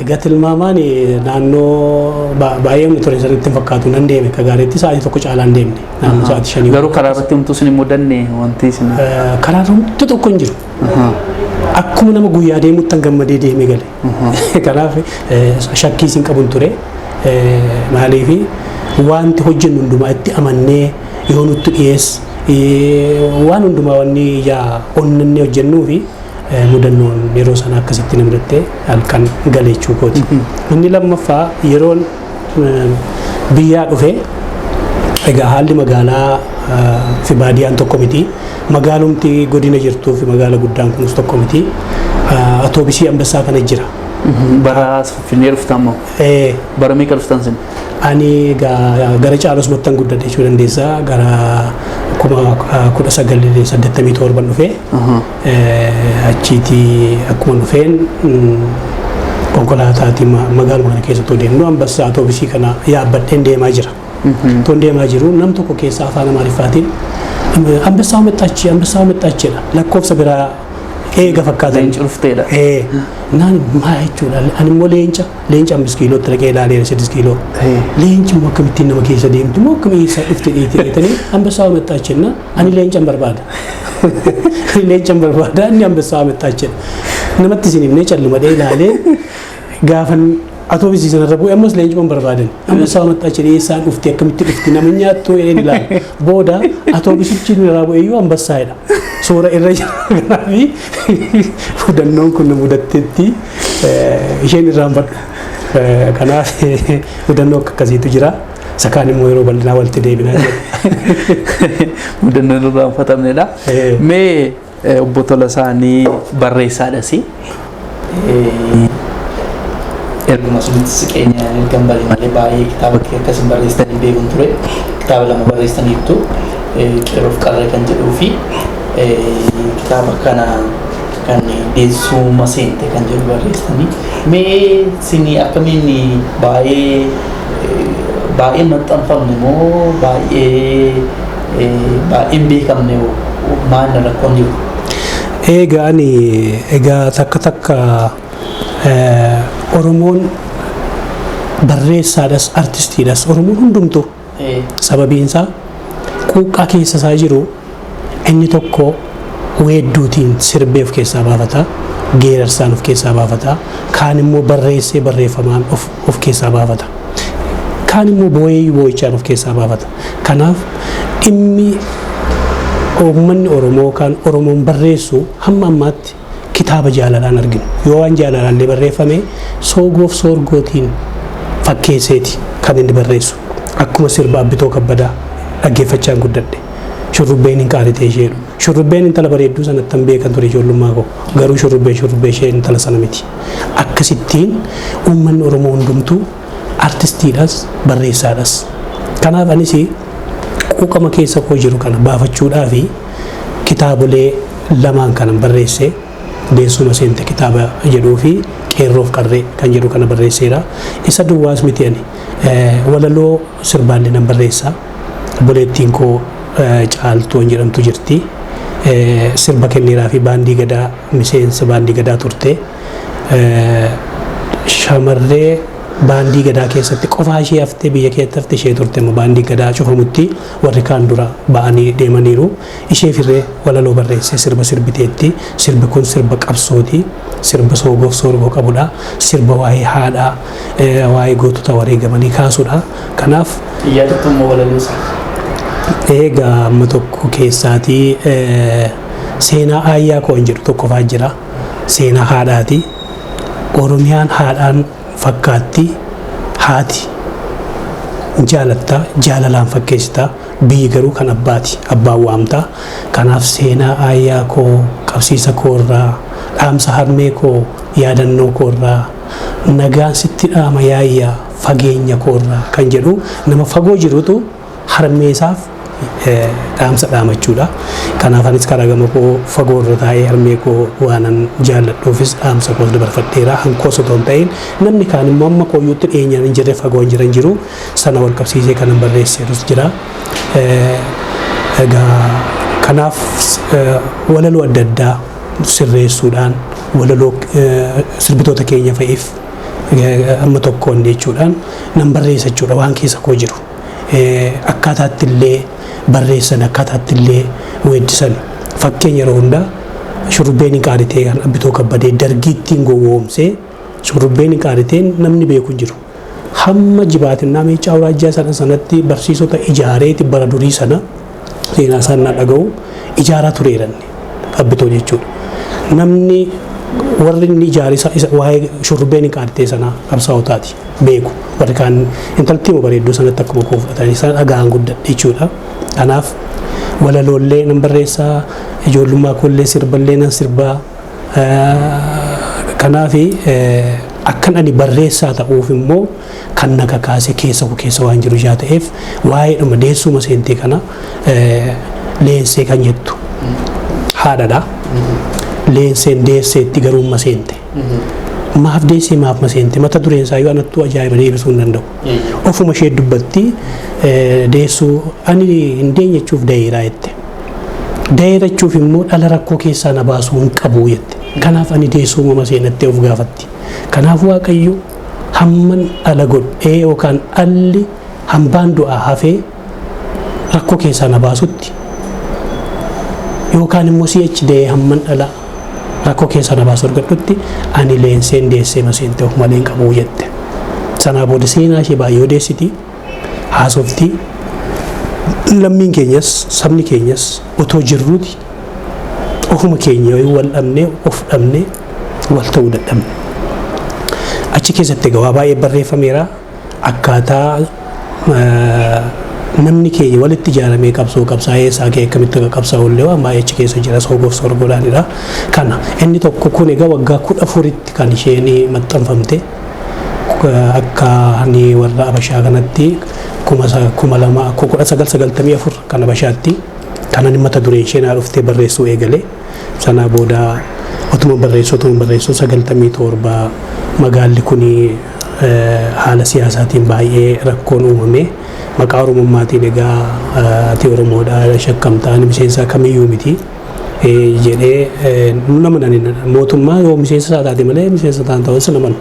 egaa tilmaamaan naannoo baay'ee humni ture sirriitti hin fakkaatu nan deeme ka gaariitti sa'aatii tokko caalaa hin deemne naannoo sa'aatii 5 garuu karaa irratti humtuu sin hin mudanne wanti isin karaa irratti tokko hin jiru akkuma nama guyyaa deemutti gammadee deemee gale kanaaf shakkii isin qabun ture maaliifi wanti hojjennu hundumaa itti amannee yoo nutti dhiyees waan hundumaa wanni yaa onnannee hojjennuu fi mudannoon yeroo sana akkasitti namdattee halkan galeechuu kooti. Inni lammaffaa yeroon biyyaa dhufe egaa haalli magaalaa fi baadiyaan tokko miti magaalumti godina jirtuu fi magaala guddaan kunis tokko miti atoobisii Ambassaa kana jira. bara Finfinnee dhuftan moo bara meeqa dhuftan sin ani gara Caalos Mattan guddadhe jechuu dandeessaa gara 1987 dhufe achiiti akkuma dhufeen konkolaataatiin magaaluma kana keessatti deemnu Ambassaa atoobisii kana yaabbadheen deemaa jira. Toon deemaa jiru nam tokko keessa afaan Amaariffaatiin Ambassaa meexxaachidha lakkoofsa biraa eega fakkaatan leenci dhufteedha naan maa jechuudha ani immoo leenca 5 kiilootti dhaqee ilaalee 6 kiiloo leenci immoo akkamittiin nama keessa deemtu immoo akkamitti dhufte dheetanii Ambassaa meexxaachina ani leencan barbaada inni Ambassaa meexxaachina namatti isin himnee callumadhee ilaalee gaafan atoobisii sanarra bu'ee ammas leencuma barbaadan Ambassaa meexxaachina eessaan dhufte akkamitti dhufte nama nyaattuu jedheen ilaala booda atoobisichi nurraa bu'eeyyuu Ambassaadha suura irra jira kanaafi mudannoon kun mudatteetti isheen irraan badhu kanaaf mudannoo akkasiitu jira sakaan immoo yeroo bal'inaa walitti deebinaa jira mudannoon irraan fatamnedha mee obbo Tolasaanii barreessaadhasi erguma sunitti siqeenya gambalee malee baay'ee kitaaba akkasiin barreessitanii beekuun ture kitaaba 2 barreessaniittu qeerroof qarree kan jedhuu fi kitaaba kana kan deessuu maseente kan jedhu barreessanii mee sini akkamiin baay'ee maxxanfamne moo baay'ee beekamne maal rakkoon jiru egaa takka Oromoon barreessaadhas artistiidhas Oromoon hundumtu sababiinsaa quuqqaa keessa isaa jiru inni tokko weedduutiin sirbee of keessaa baafata geerarsaan of keessaa baafata kaan immoo barreessee barreeffamaan of keessaa baafata kaan immoo boo'ichaan of keessaa baafata kanaaf dhimmi uummanni Oromoo kan Oromoon barreessu hamma ammaatti kitaaba jaalalaan arginu yoo waan jaalalaallee barreeffame soogoof soorgootiin fakkeesseeti kan inni barreessu akkuma sirba Abbitoo Kabbadaa dhaggeeffachaan guddadhe shurrubbeen hin qaaritee isheedhu shurrubbeen intala bareedduu sanatti hin beekan ture ijoollummaa koo garuu shurrubbee ishee intala sana miti akkasittiin uummanni Oromoo hundumtuu artistiidhas barreessaadhas kanaaf anis quuqama keessa koo jiru kana baafachuudhaa fi kitaabolee lamaan kanan barreesse deessuma seente kitaaba jedhuu fi qeerroof qarree kan jedhu kana barreesseera. Isa duwwaas miti ani walaloo sirbaallee nan barreessa. Obboleettiin koo Caaltuun jedhamtu jirti. Sirba kenneeraa fi baandii gadaa miseensa baandii gadaa turte. Shamarree baandii gadaa keessatti qofaa ishee haftee biyya keessatti haftee ishee turte baandii gadaa cufamutti warri kaan dura ba'anii deemaniiru. Isheef illee walaloo barreessee sirba sirbiteetti. Sirbi kun sirba qabsooti. Sirba soogoof soorgoo qabudha. Sirba waa'ee haadhaa, waa'ee gootota wareegamanii kaasudha. Kanaaf yaadatamuu walaloo isaa. Egaa amma tokko keessaatii seenaa Aayyaa koo jedhu tokko fa'aa jira. Seenaa haadhaati. Oromiyaan haadhaan fakkaatti, haati jaalatta, jaalalaan fakkeessita. Biyyi garuu kan abbaati, abbaan waamta. Kanaaf seenaa Aayyaa koo, qabsiisa koorraa, dhaamsa harmee koo, yaadannoo koorraa, nagaan sitti dhaama yaayyaa fageenya koorraa kan jedhu nama fagoo jirutu harmeesaaf dhaamsa dhaamachuudha. Kanaaf anis karaa gama koo fagoo irra taa'ee harmee koo waanan jaalladhuufis dhaamsa koos dabarfadheera. Hankoos otoo hin ta'in namni kaan immoo amma kooyyuutti dhiyeenyaan hin jirre fagoo hin jiran jiru. Sana wal qabsiisee kanan barreesseerus jira. Egaa kanaaf walaloo adda addaa sirreessuudhaan walaloo sirbitoota keenya fa'iif amma tokkoon jechuudhaan nan barreessa jechuudha waan keessa koo jiru. Akkaataatti illee barreessan akkaataatti illee weeddisan fakkeenya yeroo hundaa shurrubbeen qaaritee kan abbitoo kabbadee dargiittiin gowwoomsee shurrubbeen qaariteen namni beeku jiru. Hamma jibaatinaa meechaa awraajjaa sana sanatti barsiisota ijaareeti bara durii sana seenaa isaan dhaga'u ijaaraa tureeranne abbitoo jechuudha. Namni warri inni ijaare waa'ee shurrubbeen qaaritee sanaa qabsaa'otaati beeku. Warri kaan intaltii bareedduu sanatti akkuma koo fudhatanii isaan dhagaan guddadhe jechuudha. Kanaaf walaloolee nan barreessaa, ijoollummaa koollee sirballee nan sirbaa. Kanaaf akkan ani barreessaa ta'uuf immoo kan na kakaase keessa waan jiru jaa ta'eef waa'ee dhuma deessuma seentee kana leensee kan jettu haadhaadha. Leenseen deesseetti garuumma seente. Maaf deessee maaf maseente mata dureen isaa yoo anattuu ajaa'iba deebisuu hin danda'u. Ofuma ishee dubbatti deessuu ani hin deenyachuuf daheeraa jette. Daheerachuuf immoo dhala rakkoo keessaa na baasuu hin qabu jette. Kanaaf ani deessuu uumama seenattee of gaafatti. Kanaaf Waaqayyo hamman dhala godhee yookaan dhalli hambaan du'aa hafee rakkoo keessaa na baasutti yookaan immoo si'achi dahee hamman dhala rakkoo keessa na baasu argadhutti ani leenseen deessee maseente of malee hin qabu jette. Sanaa booda seenaa ishee baay'ee odeessiti, haasofti. Lammiin keenyas sabni keenyas otoo jirruuti ofuma keenya wal dhabnee of dhabnee wal ta'uu dadhabne. Achi keessatti egaa waa baay'ee barreeffameera. Akkaataa namni keenya walitti ijaaramee qabsaa'ee isaa kee akkamitti qabsaa'ullee waan baay'ee achi keessa jira soogoof sorgoodhaanidha. Kana inni tokko kun egaa waggaa 14tti kan isheen maxxanfamte akka ni warra Abashaa kanatti 1994 kan Abashaatti kanan mata dureen isheen dhuftee barreessuu eegale. Sana booda otuma barreessuu 97 magaalli kuni haala siyaasaatiin baay'ee rakkoon uumame. Maqaa Oromummaatiin egaa ati Oromoodhaa shakkamtaan miseensa kamiyyuu miti jedhee nama mootummaa yoo miseensa isaa taate malee miseensa ta'an ta'us naman.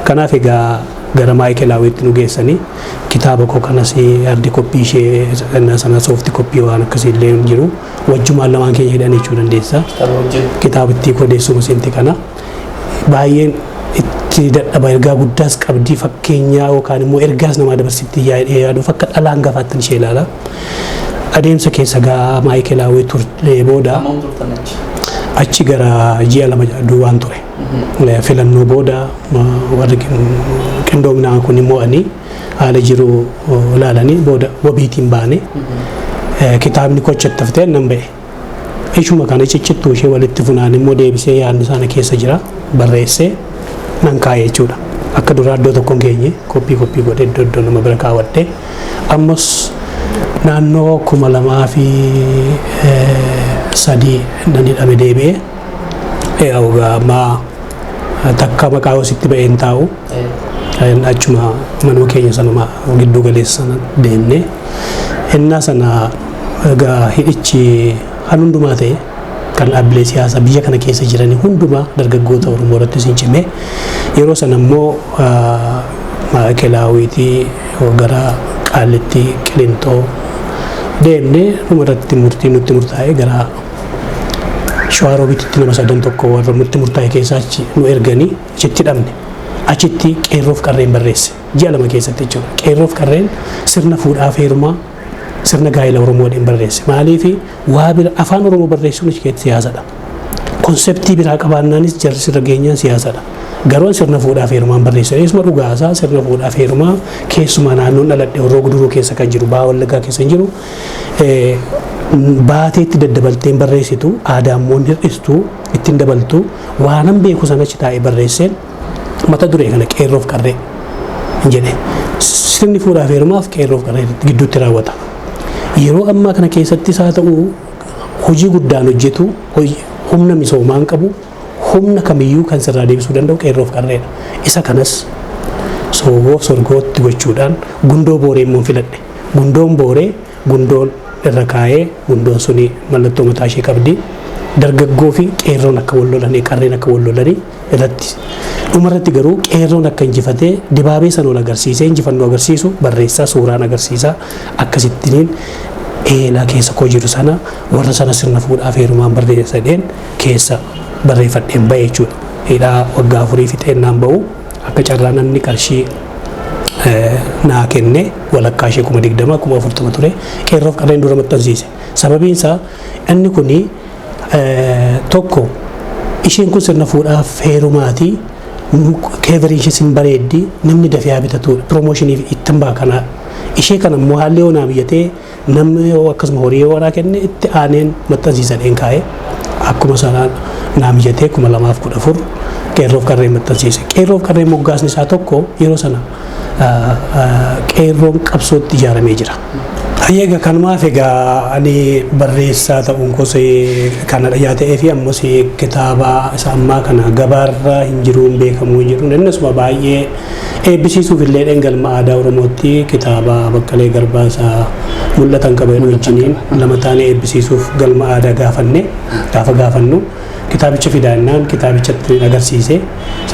Kanaaf egaa gara Maayikelaawwitti nu geessanii kitaaba koo kanas ardi koppii ishee sana soofti koppii waan akkasii illee jiru wajjumaan lamaan keenya hidhan jechuu dandeessa. Kitaabatti kodeessuma seente kana baay'een itti dadhaba ergaa guddaas qabdi fakkeenyaa yookaan immoo ergaas nama dabarsitti yaaduuf akka dhalaan gafaattan ishee ilaala. Adeemsa keessa gaa Maayikelaawwii turte booda achi gara ji'a 2 duwwaan ture. Filannoo booda warri qindoominaan kun immoo ani haala jiru ilaalanii booda wabiitiin baane kitaabni kochatti haftee nan ba'e. Ishuma kana ciccittuu ishee walitti funaan immoo deebisee yaadni sana keessa jira barreessee nan kaa'ee jechuudha. Akka duraa iddoo tokkoon keenye koppii godhee iddoo nama bira kaawwadhee ammas naannoo 2003 nan hidhame deebi'ee ma takka maqaa wasitti ba'een taa'u achuma manuma keenya sanuma giddu galeessa deemne innaa sana egaa hidhichi kan hundumaa ta'e kan dhaabbilee siyaasaa biyya kana keessa jiran hundumaa dargaggoota Oromoo irratti sincime yeroo sana immoo Maakelaawwiitii gara Qaalitti Qilintoo deemne dhumarratti murtii nutti murtaa'e gara Shawaroobitti nama 31 warra nutti murtaa'e keessaa nu erganii achitti hidhamne achitti qeerroof qarreen barreesse ji'a lama keessatti jechuudha qeerroof qarreen sirna fuudhaaf heerumaa sirna gaa'ela Oromoodhaan barreesse maaliif waa bira afaan Oromoo barreessuun iskeetti siyaasadha konseptii biraa qabaannaanis jarri sirra geenyaan siyaasadha garuu sirna fuudhaaf heerumaan barreesse isuma dhugaasaa sirna fuudhaaf heerumaa keessumaa naannoon dhaladhe Horroo Guduruu keessa kan jiru Baha Wallaggaa keessa hin jiru baateetti daddabalteen barreessitu aadaammoon hir'istuu ittiin dabaltu waanan beeku sanachi taa'ee barreesseen mata duree kana qeerroof qarree jedhe sirni fuudhaaf heerumaaf qeerroof qarree gidduutti raawwata yeroo ammaa kana keessattis haa ta'u hojii guddaan hojjetu humna misoomaan qabu humna kamiyyuu kan sirraa deebisuu danda'u qeerroof qarreedha isa kanas soogoof sorgootti gochuudhaan gundoo booree immoo filadhe gundoon booree gundoon irra kaa'ee gundoon suni mallattoo mataa ishee qabdi dargaggoo fi qeerroon akka wal lolanii qarreen akka wal lolanii irratti dhumarratti garuu qeerroon akka injifatee dibaabee sana ol agarsiisee injifannoo agarsiisu barreessaa suuraan agarsiisaa akkasittiin eelaa keessa koo jiru sana warra sana sirna fuudhaaf heerumaan barreessadeen keessa barreeffadheen ba'e jechuudha hidhaa waggaa 4 fixeennaan ba'u akka carraa namni qarshii naa kenne walakkaa ishee 20 40 ture qeerroof qarreen dura maxxansiise sababiin isaa inni kuni tokko isheen kun sirna fuudhaaf heerumaatii keeveriin ishee sin bareeddi namni dafee haa bitatu piroomoshiniif ittiin baa kana ishee kana immoo haalli yoonaa biyyatee namni akkasuma horii waraa kenne itti aaneen maxxansiisadheen kaa'e akkuma sanaan naa biyyatee 2014 qeerroof qarreen maxxansiise qeerroof qarreen moggaasni isaa tokko yeroo sana qeerroon qabsootti ijaaramee jira. Egaa kanumaaf egaa ani barreessaa ta'uun kosee kana dhiyaatee fi ammas kitaaba isa ammaa kana gabaarra hin jiruun beekamuu jedhuun innisuma baay'ee eebbisiisuuf illee dhangalma aadaa Oromootti kitaaba Baqqalee Garbaa isaa mul'atan qaban wajjiniin lama taanee eebbisiisuuf galma aadaa gaafa gaafannu kitaabicha fidaannaan kitaabichatti agarsiise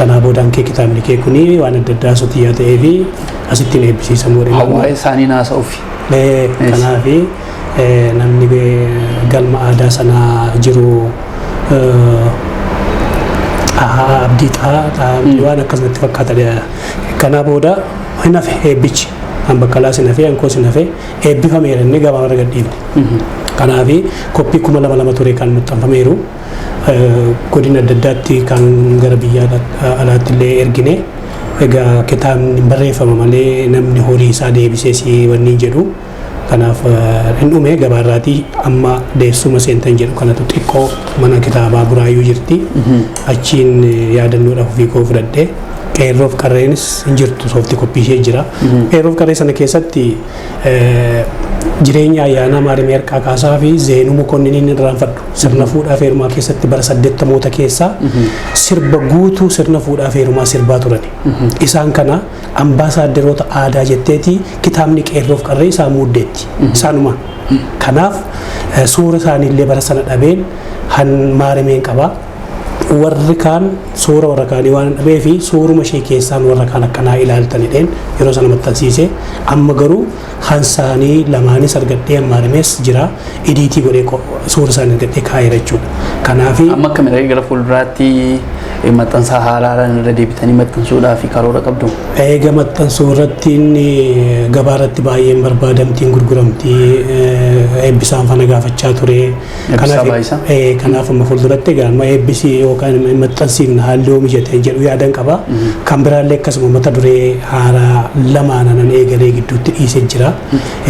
sanaa boodaan kitaabni kee kuni waan adda addaa sotiyaa ta'ee fi asittiin eebbisiisamuu dha. Hawaasa isaanii naasa'uuf. Kanaafi namni galma aadaa sanaa jiru abdii waan akkasumatti fakkaata kanaa booda hin hafe eebbichi an Baqqalaa sin hafe ankoo sin hafe eebbifameera inni gabaa irra gadhiifne kanaafi koppii 2002 ture kan maxxanfameeru godina adda addaatti kan gara biyya alaatti illee ergine egaa kitaabni barreeffama malee namni horii isaa deebisee si wanni jedhu kanaaf hin dhume gabaarraatii amma deessuma seentan jedhu kanatu xiqqoo mana kitaabaa Buraayyuu jirti achiin yaadannoodhaaf ofii koo fudhadhee qeerroof qarreenis hin jirtu soofti koppii ishee jira qeerroof qarree sana keessatti jireenya ayyaanaa maarimee harkaa kaasaa fi zeenuu mokonniin irraanfadhu sirna fuudhaaf heerumaa keessatti bara 80moota keessaa sirba guutuu sirna fuudhaaf heerumaa sirbaa turani isaan kana ambaasaaderoota aadaa jetteeti kitaabni qeerroof qarree isaa muuddeetti isaanuma kanaaf suura isaaniillee bara sana dhabeen han maarimeen qabaa warri kaan suura warra kaanii waan dhabee fi suuruma ishee keessaan warra kaan akkanaa ilaaltanidheen yeroo sana maxxansiise amma garuu hansaanii lamaanis argadhee maarimees jira idiitii godhee suura isaanii argadhee kaa'eera jechuudha. Kanaafi amma akkamitti gara fuulduraatti maxxansaa haaraadhaan irra deebitanii maxxansuudhaa fi karoora qabdu? Eega maxxansuu irratti gabaarratti baay'een barbaadamtiin gurguramtii eebbisaan fana gaafachaa ture. Kanaaf amma fuulduratti egaa amma eebbisii yookaan maxxansiifna haalli oomishate jedhu yaadan qaba. Kan biraallee akkasuma mata duree haaraa lamaanan eegalee gidduutti dhiisee jira.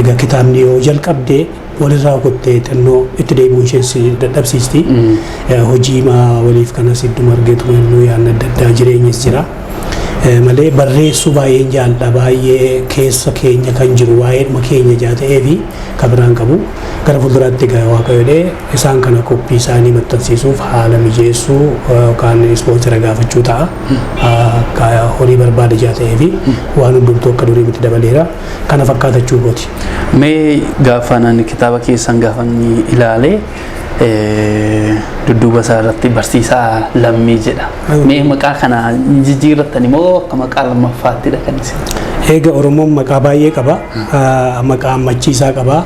Egaa kitaabni yoo jalqabdee walirraa kottee xinnoo itti deebi'uun ishee dadhabsiisti. Hojii waliif kanas idduma argeetu yaalna adda addaa jireenyas jira. malee barreessuu baay'een jaalladha baay'ee keessa keenya kan jiru waa'eedhuma keenya jaata'ee fi kabiraan qabu gara fuulduraatti egaa waaqayyoodhee isaan kana koppii isaanii maxxansiisuuf haala mijeessuu yookaan ispoonsera gaafachuu ta'a akka horii barbaade jaata'ee fi waan hundumtuu akka durii miti dabaleera kana fakkaatachuu gooti. Mee gaafan kitaaba keessan gaafan ilaalee dudduuba isaa irratti barsiisaa lammii jedha. Mee maqaa kana jijjiirrattani moo akka maqaa lammaffaattiidha kan isin? Egaa Oromoon maqaa baay'ee qaba. Maqaa ammachiisaa qaba.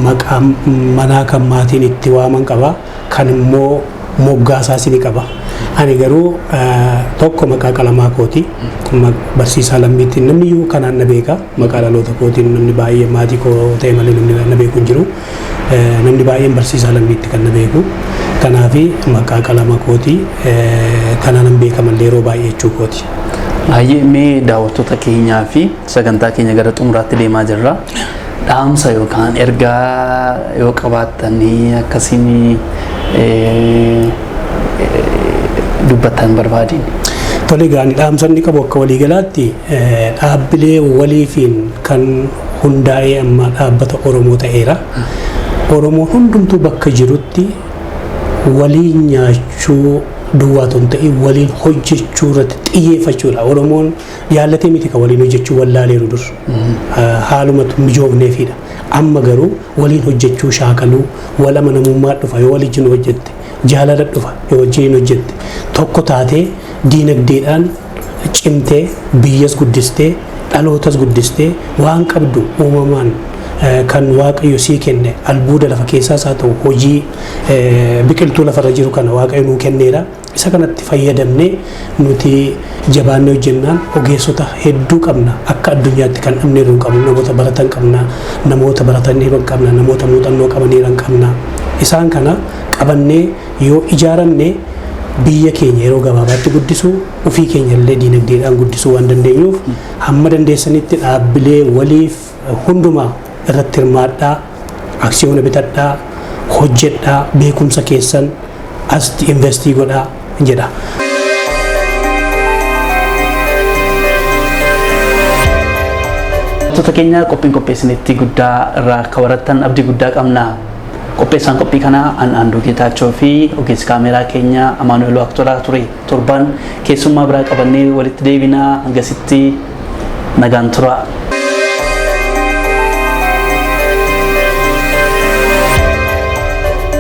Maqaa manaa kan maatiin itti waaman qaba. Kan immoo moggaasaas ni qaba. Ani garuu tokko maqaa qalamaa kooti. Barsiisaa lammiitti namni iyyuu kanaan na beeka. Maqaa dhaloota kootiin namni baay'ee maatii koo ta'e malee namni na beeku hin jiru. Namni baay'een barsiisaa lammiitti kan na beeku. Kanaafi maqaa qalama kooti. Kanaan beekamallee yeroo baay'ee jechuu kooti. Baay'ee mee daawwattoota keenyaa fi sagantaa keenya gara xumuraatti deemaa jirra. Dhaamsa yookaan ergaa yoo qabaattanii akkasiin dubbattan barbaadin. Tole gaani dhaamsa inni qabu akka waliigalaatti dhaabbilee waliifiin kan hundaa'ee amma dhaabbata Oromoo ta'eera. Oromoo hundumtuu bakka jirutti waliin nyaachuu duwwaatuun ta'e waliin hojjechuu irratti xiyyeeffachuudha. Oromoon jaallatee miti kan waliin hojjechuu wallaaleeru dur. Haalumatu mijoofneefidha. Amma garuu waliin hojjechuu shaakaluu wal amanamummaa dhufa yoo waliin hojjette jaalala dhufa yoo wajjin hojjette tokko taatee diinagdeedhaan cimtee biyyas guddistee dhalootas guddistee waan qabdu uumamaan kan waaqayyo sii kenne albuuda lafa keessaas haa ta'u hojii biqiltuu lafarra jiru kana waaqayyo nuu kenneera. Isa kanatti fayyadamnee nuti jabaannee hojjennaan ogeessota hedduu qabna akka addunyaatti kan dhabnee jiru qabna namoota baratan qabna namoota baratanii qabna namoota muuxannoo qabaniiran qabna isaan kana qabannee yoo ijaaramne biyya keenya yeroo gabaabaatti guddisuu ofii keenya illee diinagdeedhaan guddisuu waan dandeenyuuf hamma dandeessanitti dhaabbilee waliif hundumaa irratti hirmaadhaa aksiyoona bitadhaa hojjedhaa beekumsa keessan asti investii godhaa jedha. Wantoota keenya qophiin qopheessinitti guddaa irraa akka barattan abdii guddaa qabna. Qopheessaan qophii kanaa Anduu Geetaachoo fi ogeessi kaameraa keenya Amaanuel Waaqtoraa ture. Torban keessummaa biraa qabannee walitti deebinaa hangasitti nagaan turaa.